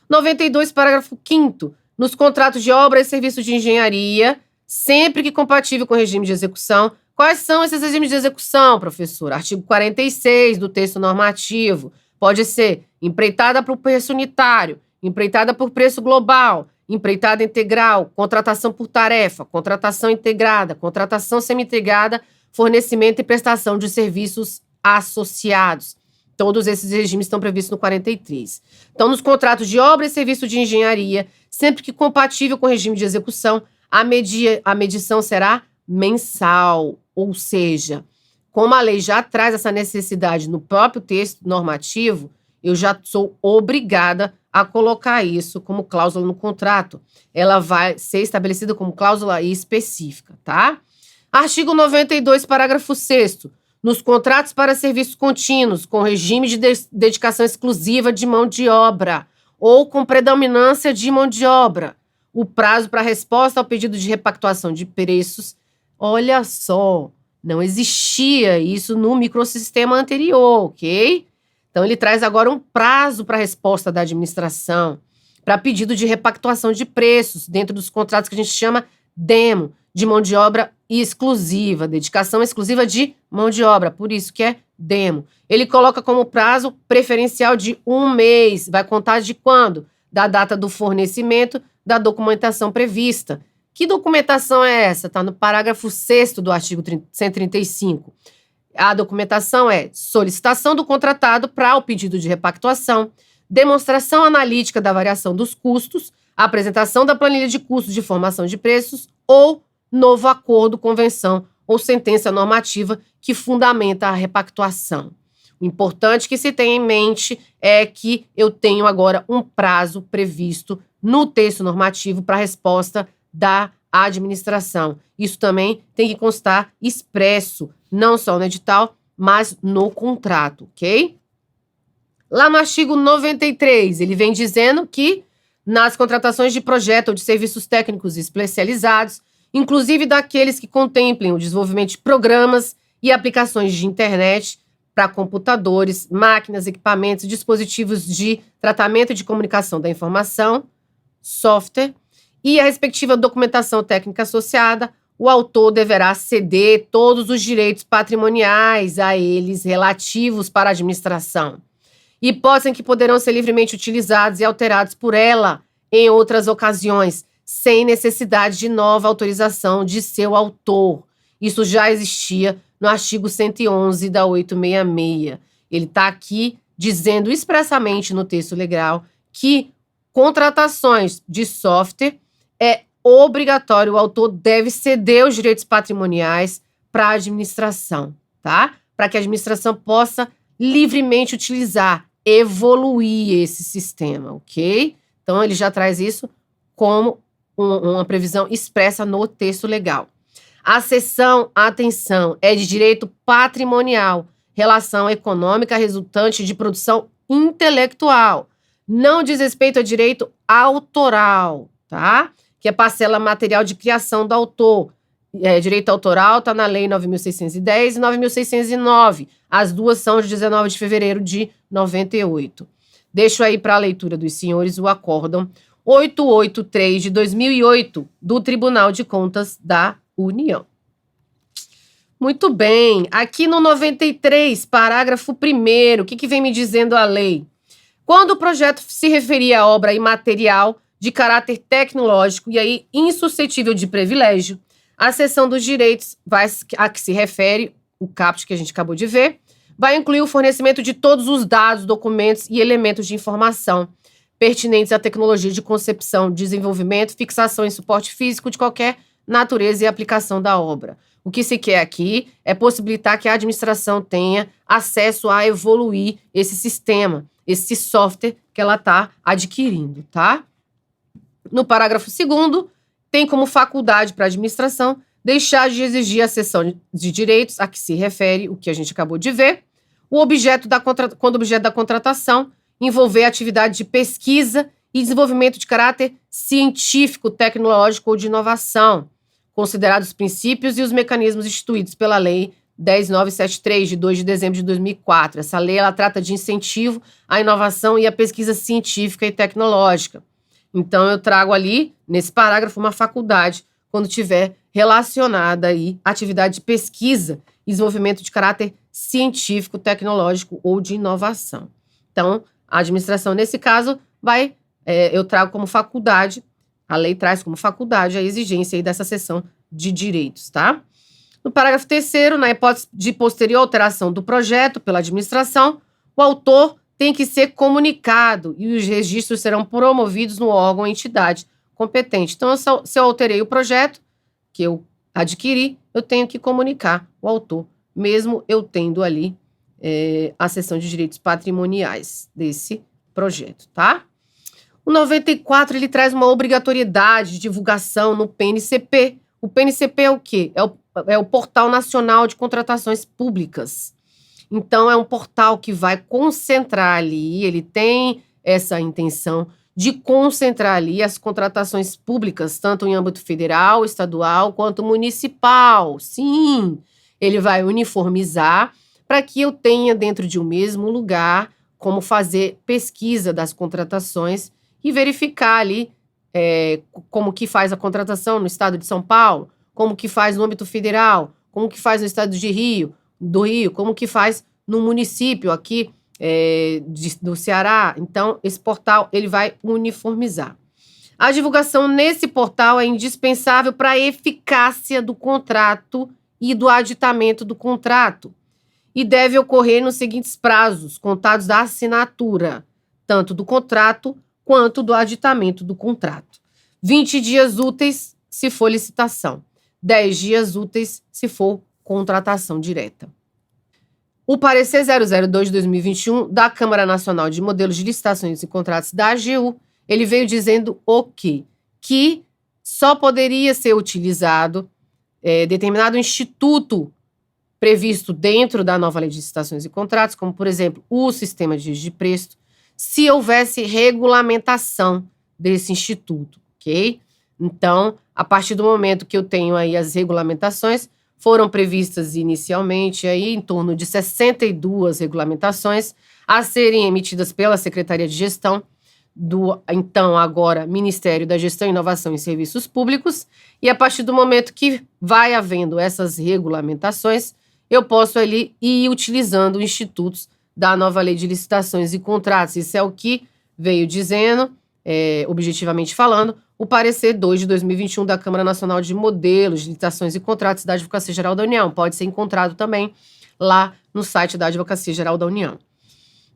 92, parágrafo 5º. Nos contratos de obra e serviços de engenharia, sempre que compatível com o regime de execução. Quais são esses regimes de execução, professor? Artigo 46 do texto normativo. Pode ser empreitada por preço unitário, empreitada por preço global, empreitada integral, contratação por tarefa, contratação integrada, contratação semi-integrada, fornecimento e prestação de serviços associados. Todos esses regimes estão previstos no 43. Então, nos contratos de obra e serviço de engenharia, sempre que compatível com o regime de execução, a medição será mensal, ou seja, como a lei já traz essa necessidade no próprio texto normativo, eu já sou obrigada a colocar isso como cláusula no contrato. Ela vai ser estabelecida como cláusula específica, tá? Artigo 92, parágrafo 6º. Nos contratos para serviços contínuos, com regime de dedicação exclusiva de mão de obra ou com predominância de mão de obra, o prazo para resposta ao pedido de repactuação de preços, olha só, não existia isso no microsistema anterior, ok? Então, ele traz agora um prazo para resposta da administração. para pedido de repactuação de preços dentro dos contratos que a gente chama demo, de mão de obra exclusiva, dedicação exclusiva de mão de obra, por isso que é demo. Ele coloca como prazo preferencial de 1 mês, vai contar de quando? Da data do fornecimento da documentação prevista. Que documentação é essa? Está no parágrafo 6º do artigo 135. A documentação é solicitação do contratado para o pedido de repactuação, demonstração analítica da variação dos custos, apresentação da planilha de custos de formação de preços ou novo acordo, convenção ou sentença normativa que fundamenta a repactuação. O importante que se tenha em mente é que eu tenho agora um prazo previsto no texto normativo para a resposta da administração. Isso também tem que constar expresso, não só no edital, mas no contrato, ok? Lá no artigo 93, ele vem dizendo que nas contratações de projeto ou de serviços técnicos especializados, inclusive daqueles que contemplem o desenvolvimento de programas e aplicações de internet para computadores, máquinas, equipamentos, dispositivos de tratamento de comunicação da informação, software, e a respectiva documentação técnica associada, o autor deverá ceder todos os direitos patrimoniais a eles relativos para a administração, hipótese em que poderão ser livremente utilizados e alterados por ela em outras ocasiões, sem necessidade de nova autorização de seu autor. Isso já existia no artigo 111 da 866. Ele está aqui dizendo expressamente no texto legal que contratações de software é obrigatório, o autor deve ceder os direitos patrimoniais para a administração, tá? Para que a administração possa livremente utilizar, evoluir esse sistema, ok? Então, ele já traz isso como uma previsão expressa no texto legal. A seção, atenção, é de direito patrimonial, relação econômica resultante de produção intelectual. Não diz respeito a direito autoral, tá? Que é parcela material de criação do autor. Direito autoral está na Lei 9.610 e 9.609. As duas são de 19 de fevereiro de 98. Deixo aí para a leitura dos senhores o acórdão 883 de 2008 do Tribunal de Contas da União. Muito bem. Aqui no 93, parágrafo 1º, o que vem me dizendo a lei? Quando o projeto se referir a obra imaterial de caráter tecnológico e aí insuscetível de privilégio, a seção dos direitos a que se refere, o caput que a gente acabou de ver, vai incluir o fornecimento de todos os dados, documentos e elementos de informação pertinentes à tecnologia de concepção, desenvolvimento, fixação e suporte físico de qualquer natureza e aplicação da obra. O que se quer aqui é possibilitar que a administração tenha acesso a evoluir esse sistema, esse software que ela está adquirindo, tá? No parágrafo 2º, tem como faculdade para a administração deixar de exigir a cessão de direitos a que se refere o que a gente acabou de ver, quando o objeto da contratação envolver atividade de pesquisa e desenvolvimento de caráter científico, tecnológico ou de inovação, considerados os princípios e os mecanismos instituídos pela Lei 10.973, de 2 de dezembro de 2004. Essa lei ela trata de incentivo à inovação e à pesquisa científica e tecnológica. Então, eu trago ali, nesse parágrafo, uma faculdade, quando tiver relacionada aí atividade de pesquisa e desenvolvimento de caráter científico, tecnológico ou de inovação. Então, a administração, nesse caso, eu trago como faculdade, a lei traz como faculdade a exigência aí dessa seção de direitos, tá? No parágrafo 3º, na hipótese de posterior alteração do projeto pela administração, o autor tem que ser comunicado e os registros serão promovidos no órgão ou entidade competente. Então, se eu alterei o projeto que eu adquiri, eu tenho que comunicar o autor, mesmo eu tendo ali a seção de direitos patrimoniais desse projeto, tá? O 94, ele traz uma obrigatoriedade de divulgação no PNCP. O PNCP é o quê? É o Portal Nacional de Contratações Públicas. Então, é um portal que vai concentrar ali, ele tem essa intenção de concentrar ali as contratações públicas, tanto em âmbito federal, estadual, quanto municipal. Sim, ele vai uniformizar para que eu tenha dentro de um mesmo lugar como fazer pesquisa das contratações e verificar ali como que faz a contratação no estado de São Paulo, como que faz no âmbito federal, como que faz no estado do Rio, como que faz no município aqui do Ceará. Então, esse portal ele vai uniformizar. A divulgação nesse portal é indispensável para a eficácia do contrato e do aditamento do contrato e deve ocorrer nos seguintes prazos, contados da assinatura, tanto do contrato quanto do aditamento do contrato. 20 dias úteis se for licitação, 10 dias úteis se for contratação direta. O parecer 002 de 2021 da Câmara Nacional de Modelos de Licitações e Contratos da AGU, ele veio dizendo o quê? Que só poderia ser utilizado determinado instituto previsto dentro da nova lei de licitações e contratos, como, por exemplo, o sistema de registro de preço, se houvesse regulamentação desse instituto, ok? Então, a partir do momento que eu tenho aí as regulamentações, foram previstas inicialmente aí em torno de 62 regulamentações a serem emitidas pela Secretaria de Gestão do, então, agora, Ministério da Gestão, Inovação e Serviços Públicos, e a partir do momento que vai havendo essas regulamentações, eu posso ali ir utilizando institutos da nova lei de licitações e contratos. Isso é o que veio dizendo, objetivamente falando, o parecer 2 de 2021 da Câmara Nacional de Modelos de Licitações e Contratos da Advocacia Geral da União. Pode ser encontrado também lá no site da Advocacia Geral da União.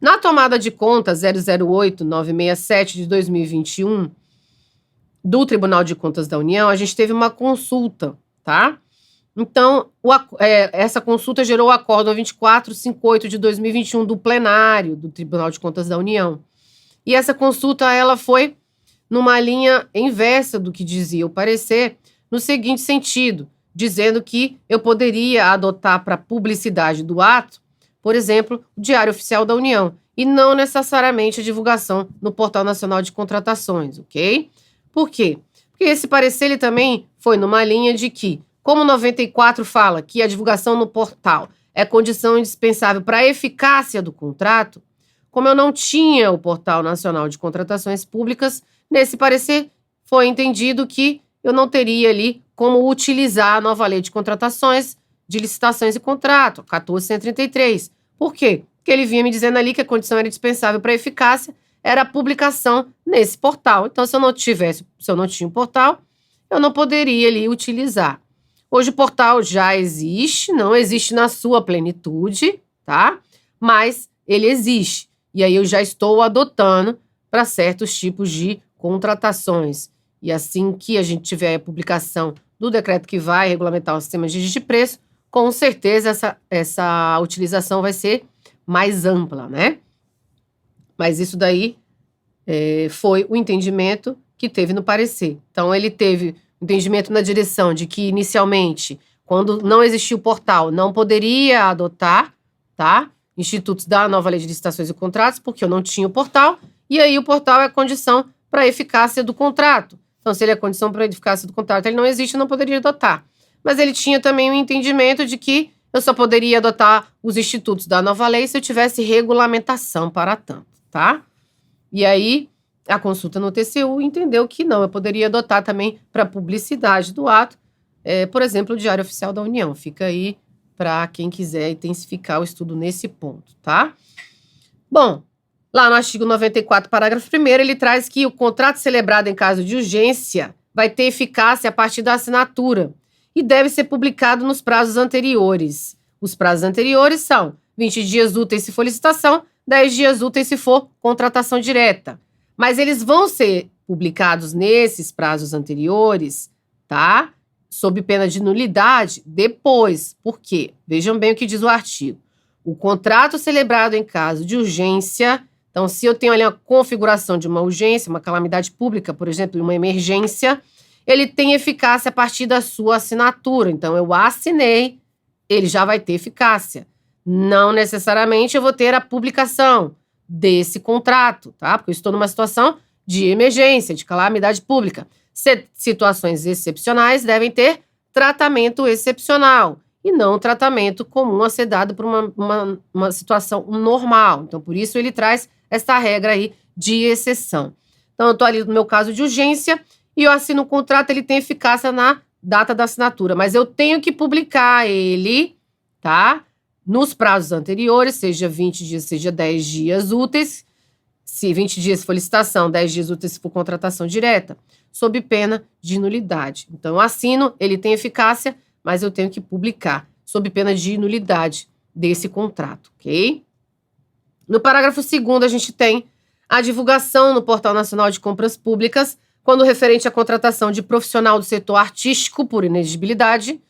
Na tomada de conta 008-967 de 2021 do Tribunal de Contas da União, a gente teve uma consulta, tá? Então, essa consulta gerou o acórdão 2458 de 2021 do plenário do Tribunal de Contas da União. E essa consulta, ela foi numa linha inversa do que dizia o parecer, no seguinte sentido, dizendo que eu poderia adotar para publicidade do ato, por exemplo, o Diário Oficial da União, e não necessariamente a divulgação no Portal Nacional de Contratações, ok? Por quê? Porque esse parecer ele também foi numa linha de que, como o 94 fala que a divulgação no portal é condição indispensável para a eficácia do contrato, como eu não tinha o Portal Nacional de Contratações Públicas, nesse parecer foi entendido que eu não teria ali como utilizar a nova lei de contratações, de licitações e contrato, 1433. Por quê? Porque ele vinha me dizendo ali que a condição era indispensável para a eficácia, era a publicação nesse portal. Então, se eu não tinha um portal, eu não poderia ali utilizar. Hoje o portal já existe, não existe na sua plenitude, tá? Mas ele existe. E aí eu já estou adotando para certos tipos de contratações. E assim que a gente tiver a publicação do decreto que vai regulamentar o sistema de registro de preço, com certeza essa utilização vai ser mais ampla, né? Mas isso daí foi o entendimento que teve no parecer. Então, ele teve entendimento na direção de que, inicialmente, quando não existia o portal, não poderia adotar, tá? Institutos da nova lei de licitações e contratos, porque eu não tinha o portal, e aí o portal é condição para a eficácia do contrato. Então, se ele é condição para a eficácia do contrato, ele não existe, eu não poderia adotar. Mas ele tinha também o entendimento de que eu só poderia adotar os institutos da nova lei se eu tivesse regulamentação para tanto, tá? E aí, a consulta no TCU entendeu que não, eu poderia adotar também para publicidade do ato, por exemplo, o Diário Oficial da União. Fica aí para quem quiser intensificar o estudo nesse ponto, tá? Bom, lá no artigo 94, parágrafo 1º, ele traz que o contrato celebrado em caso de urgência vai ter eficácia a partir da assinatura e deve ser publicado nos prazos anteriores. Os prazos anteriores são 20 dias úteis se for licitação, 10 dias úteis se for contratação direta. Mas eles vão ser publicados nesses prazos anteriores, tá? Sob pena de nulidade, depois. Por quê? Vejam bem o que diz o artigo. O contrato celebrado em caso de urgência, então se eu tenho ali uma configuração de uma urgência, uma calamidade pública, por exemplo, uma emergência, ele tem eficácia a partir da sua assinatura. Então, eu assinei, ele já vai ter eficácia. Não necessariamente eu vou ter a publicação desse contrato, tá? Porque eu estou numa situação de emergência, de calamidade pública. Situações excepcionais devem ter tratamento excepcional e não tratamento comum a ser dado por uma situação normal. Então, por isso, ele traz essa regra aí de exceção. Então, eu estou ali no meu caso de urgência e eu assino o contrato, ele tem eficácia na data da assinatura, mas eu tenho que publicar ele, tá? Nos prazos anteriores, seja 20 dias, seja 10 dias úteis, se 20 dias for licitação, 10 dias úteis se for contratação direta, sob pena de nulidade. Então, eu assino, ele tem eficácia, mas eu tenho que publicar, sob pena de nulidade desse contrato, ok? No parágrafo 2º, a gente tem a divulgação no Portal Nacional de Compras Públicas, quando referente à contratação de profissional do setor artístico por inexigibilidade,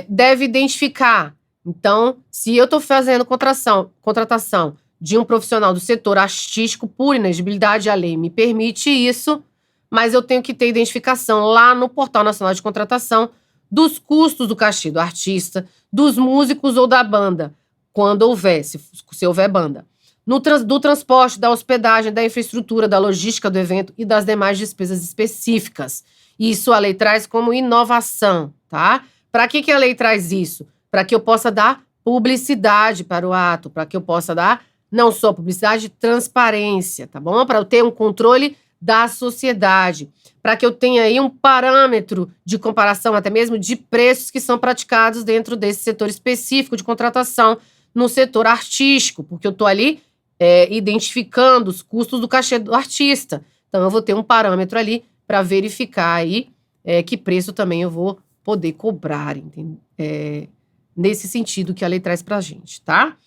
deve identificar. Então, se eu estou fazendo contratação de um profissional do setor artístico por inexigibilidade, a lei me permite isso, mas eu tenho que ter identificação lá no Portal Nacional de Contratação dos custos do cachê do artista, dos músicos ou da banda, quando houver, se houver banda. Do transporte, da hospedagem, da infraestrutura, da logística do evento e das demais despesas específicas. Isso a lei traz como inovação, tá? Para que a lei traz isso? Para que eu possa dar publicidade para o ato, para que eu possa dar não só publicidade, transparência, tá bom? Para eu ter um controle da sociedade, para que eu tenha aí um parâmetro de comparação, até mesmo de preços que são praticados dentro desse setor específico de contratação no setor artístico, porque eu estou ali identificando os custos do cachê do artista. Então, eu vou ter um parâmetro ali para verificar aí que preço também eu vou poder cobrar, nesse sentido que a lei traz para a gente, tá?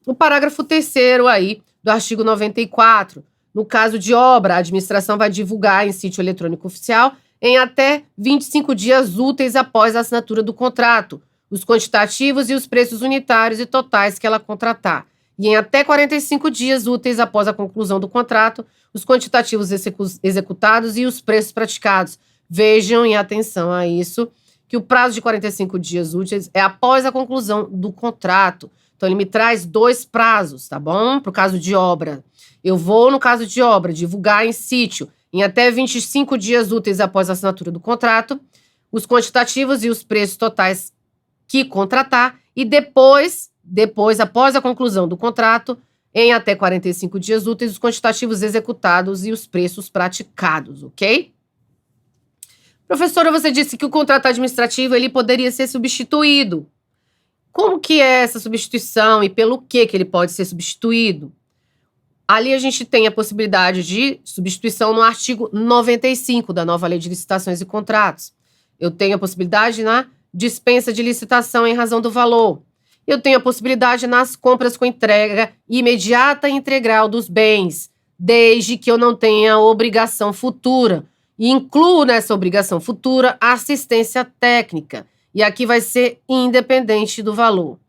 O parágrafo 3º aí do artigo 94, no caso de obra, a administração vai divulgar em sítio eletrônico oficial em até 25 dias úteis após a assinatura do contrato, os quantitativos e os preços unitários e totais que ela contratar. E em até 45 dias úteis após a conclusão do contrato, os quantitativos executados e os preços praticados. Vejam e atenção a isso, que o prazo de 45 dias úteis é após a conclusão do contrato. Então, ele me traz 2 prazos, tá bom? Para o caso de obra. Eu vou, no caso de obra, divulgar em sítio em até 25 dias úteis após a assinatura do contrato, os quantitativos e os preços totais que contratar, e depois, após a conclusão do contrato, em até 45 dias úteis, os quantitativos executados e os preços praticados, ok? Professora, você disse que o contrato administrativo ele poderia ser substituído. Como que é essa substituição e pelo que ele pode ser substituído? Ali a gente tem a possibilidade de substituição no artigo 95 da nova Lei de Licitações e Contratos. Eu tenho a possibilidade na dispensa de licitação em razão do valor. Eu tenho a possibilidade nas compras com entrega imediata e integral dos bens, desde que eu não tenha obrigação futura. E incluo nessa obrigação futura a assistência técnica. E aqui vai ser independente do valor.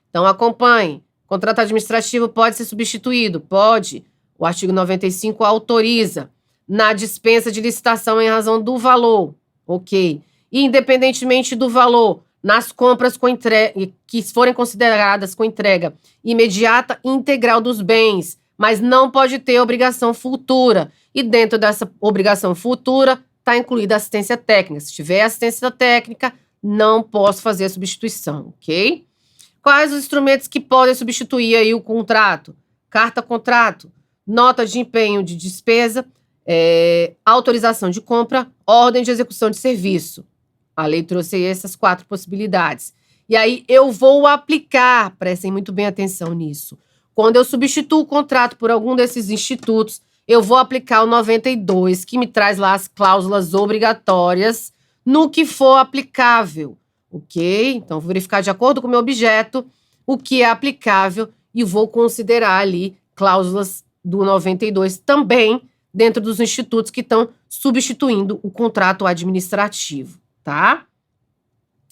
Então, acompanhe. Contrato administrativo pode ser substituído? Pode. O artigo 95 autoriza. Na dispensa de licitação em razão do valor. Ok. Independentemente do valor, nas compras com entrega, que forem consideradas com entrega imediata e integral dos bens, mas não pode ter obrigação futura. E dentro dessa obrigação futura está incluída a assistência técnica. Se tiver assistência técnica, não posso fazer a substituição, ok? Quais os instrumentos que podem substituir aí o contrato? Carta-contrato, nota de empenho de despesa, autorização de compra, ordem de execução de serviço. A lei trouxe aí essas 4 possibilidades. E aí eu vou aplicar, prestem muito bem atenção nisso. Quando eu substituo o contrato por algum desses institutos, eu vou aplicar o 92, que me traz lá as cláusulas obrigatórias no que for aplicável, ok? Então, vou verificar de acordo com o meu objeto o que é aplicável e vou considerar ali cláusulas do 92 também dentro dos institutos que estão substituindo o contrato administrativo, tá?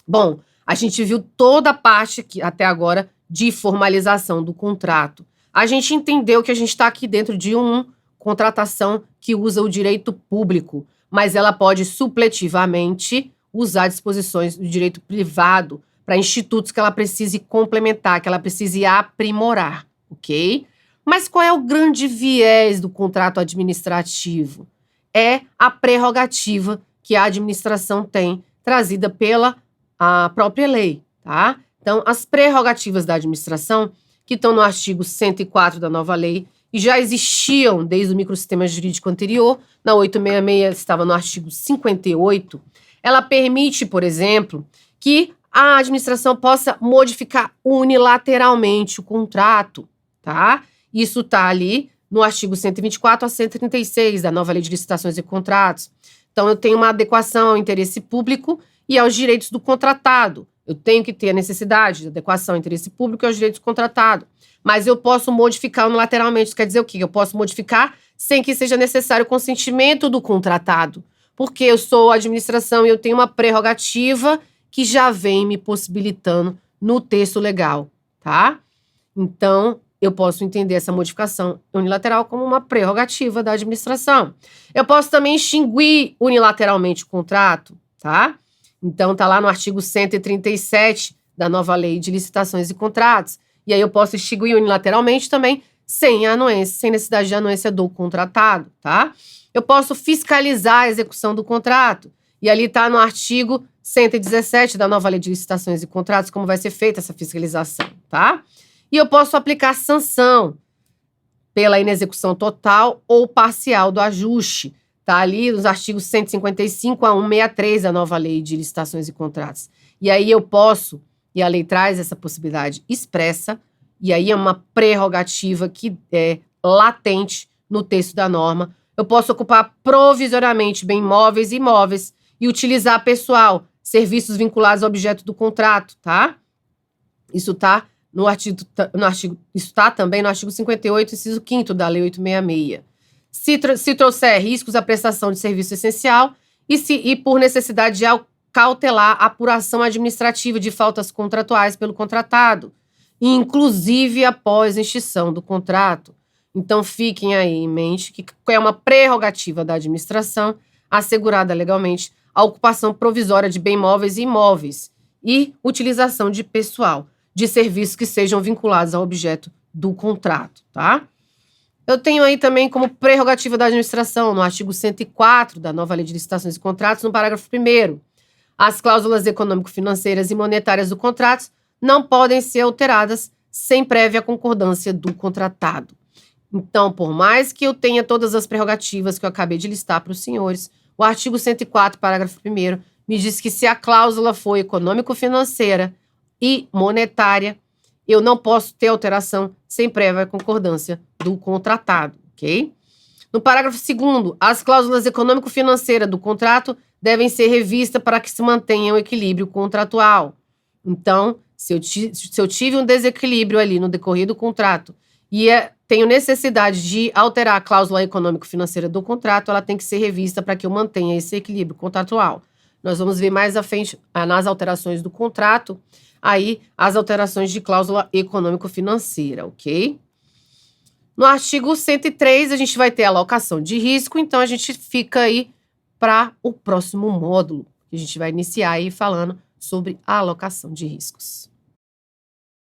Bom, a gente viu toda a parte aqui, até agora de formalização do contrato. A gente entendeu que a gente está aqui dentro de uma contratação que usa o direito público, mas ela pode supletivamente usar disposições do direito privado para institutos que ela precise complementar, que ela precise aprimorar, ok? Mas qual é o grande viés do contrato administrativo? É a prerrogativa que a administração tem, trazida pela a própria lei, tá? Então, as prerrogativas da administração, que estão no artigo 104 da nova lei, e já existiam desde o microsistema jurídico anterior, na 866 estava no artigo 58, ela permite, por exemplo, que a administração possa modificar unilateralmente o contrato, tá? Isso está ali no artigo 124 a 136 da nova Lei de Licitações e Contratos. Então, eu tenho uma adequação ao interesse público e aos direitos do contratado. Eu tenho que ter a necessidade de adequação ao interesse público e aos direitos do contratado. Mas eu posso modificar unilateralmente. Isso quer dizer o quê? Eu posso modificar sem que seja necessário o consentimento do contratado. Porque eu sou a administração e eu tenho uma prerrogativa que já vem me possibilitando no texto legal, tá? Então, eu posso entender essa modificação unilateral como uma prerrogativa da administração. Eu posso também extinguir unilateralmente o contrato, tá? Então, tá lá no artigo 137 da nova Lei de Licitações e Contratos. E aí eu posso extinguir unilateralmente também sem anuência, sem necessidade de anuência do contratado, tá? Eu posso fiscalizar a execução do contrato. E ali tá no artigo 117 da nova Lei de Licitações e Contratos como vai ser feita essa fiscalização, tá? E eu posso aplicar sanção pela inexecução total ou parcial do ajuste. Tá ali nos artigos 155 a 163 da nova Lei de Licitações e Contratos. E aí eu posso, e a lei traz essa possibilidade expressa, e aí é uma prerrogativa que é latente no texto da norma. Eu posso ocupar provisoriamente bem móveis e imóveis e utilizar pessoal, serviços vinculados ao objeto do contrato, tá? Isso tá isso está também no artigo 58, inciso 5º da Lei 866. Se trouxer riscos à prestação de serviço essencial e por necessidade de cautelar a apuração administrativa de faltas contratuais pelo contratado, inclusive após a extinção do contrato. Então, fiquem aí em mente que é uma prerrogativa da administração assegurada legalmente a ocupação provisória de bem móveis e imóveis e utilização de pessoal de serviços que sejam vinculados ao objeto do contrato, tá? Eu tenho aí também como prerrogativa da administração, no artigo 104 da nova Lei de Licitações e Contratos, no parágrafo 1º, as cláusulas econômico-financeiras e monetárias do contrato não podem ser alteradas sem prévia concordância do contratado. Então, por mais que eu tenha todas as prerrogativas que eu acabei de listar para os senhores, o artigo 104, parágrafo 1º, me diz que se a cláusula for econômico-financeira e monetária, eu não posso ter alteração sem prévia concordância do contratado, ok? No parágrafo 2º, as cláusulas econômico-financeiras do contrato devem ser revistas para que se mantenha o equilíbrio contratual. Então, se eu tive um desequilíbrio ali no decorrer do contrato e tenho necessidade de alterar a cláusula econômico-financeira do contrato, ela tem que ser revista para que eu mantenha esse equilíbrio contratual. Nós vamos ver mais à frente, nas alterações do contrato, aí as alterações de cláusula econômico-financeira, ok? No artigo 103, a gente vai ter a alocação de risco, então a gente fica aí para o próximo módulo, que a gente vai iniciar aí falando sobre a alocação de riscos.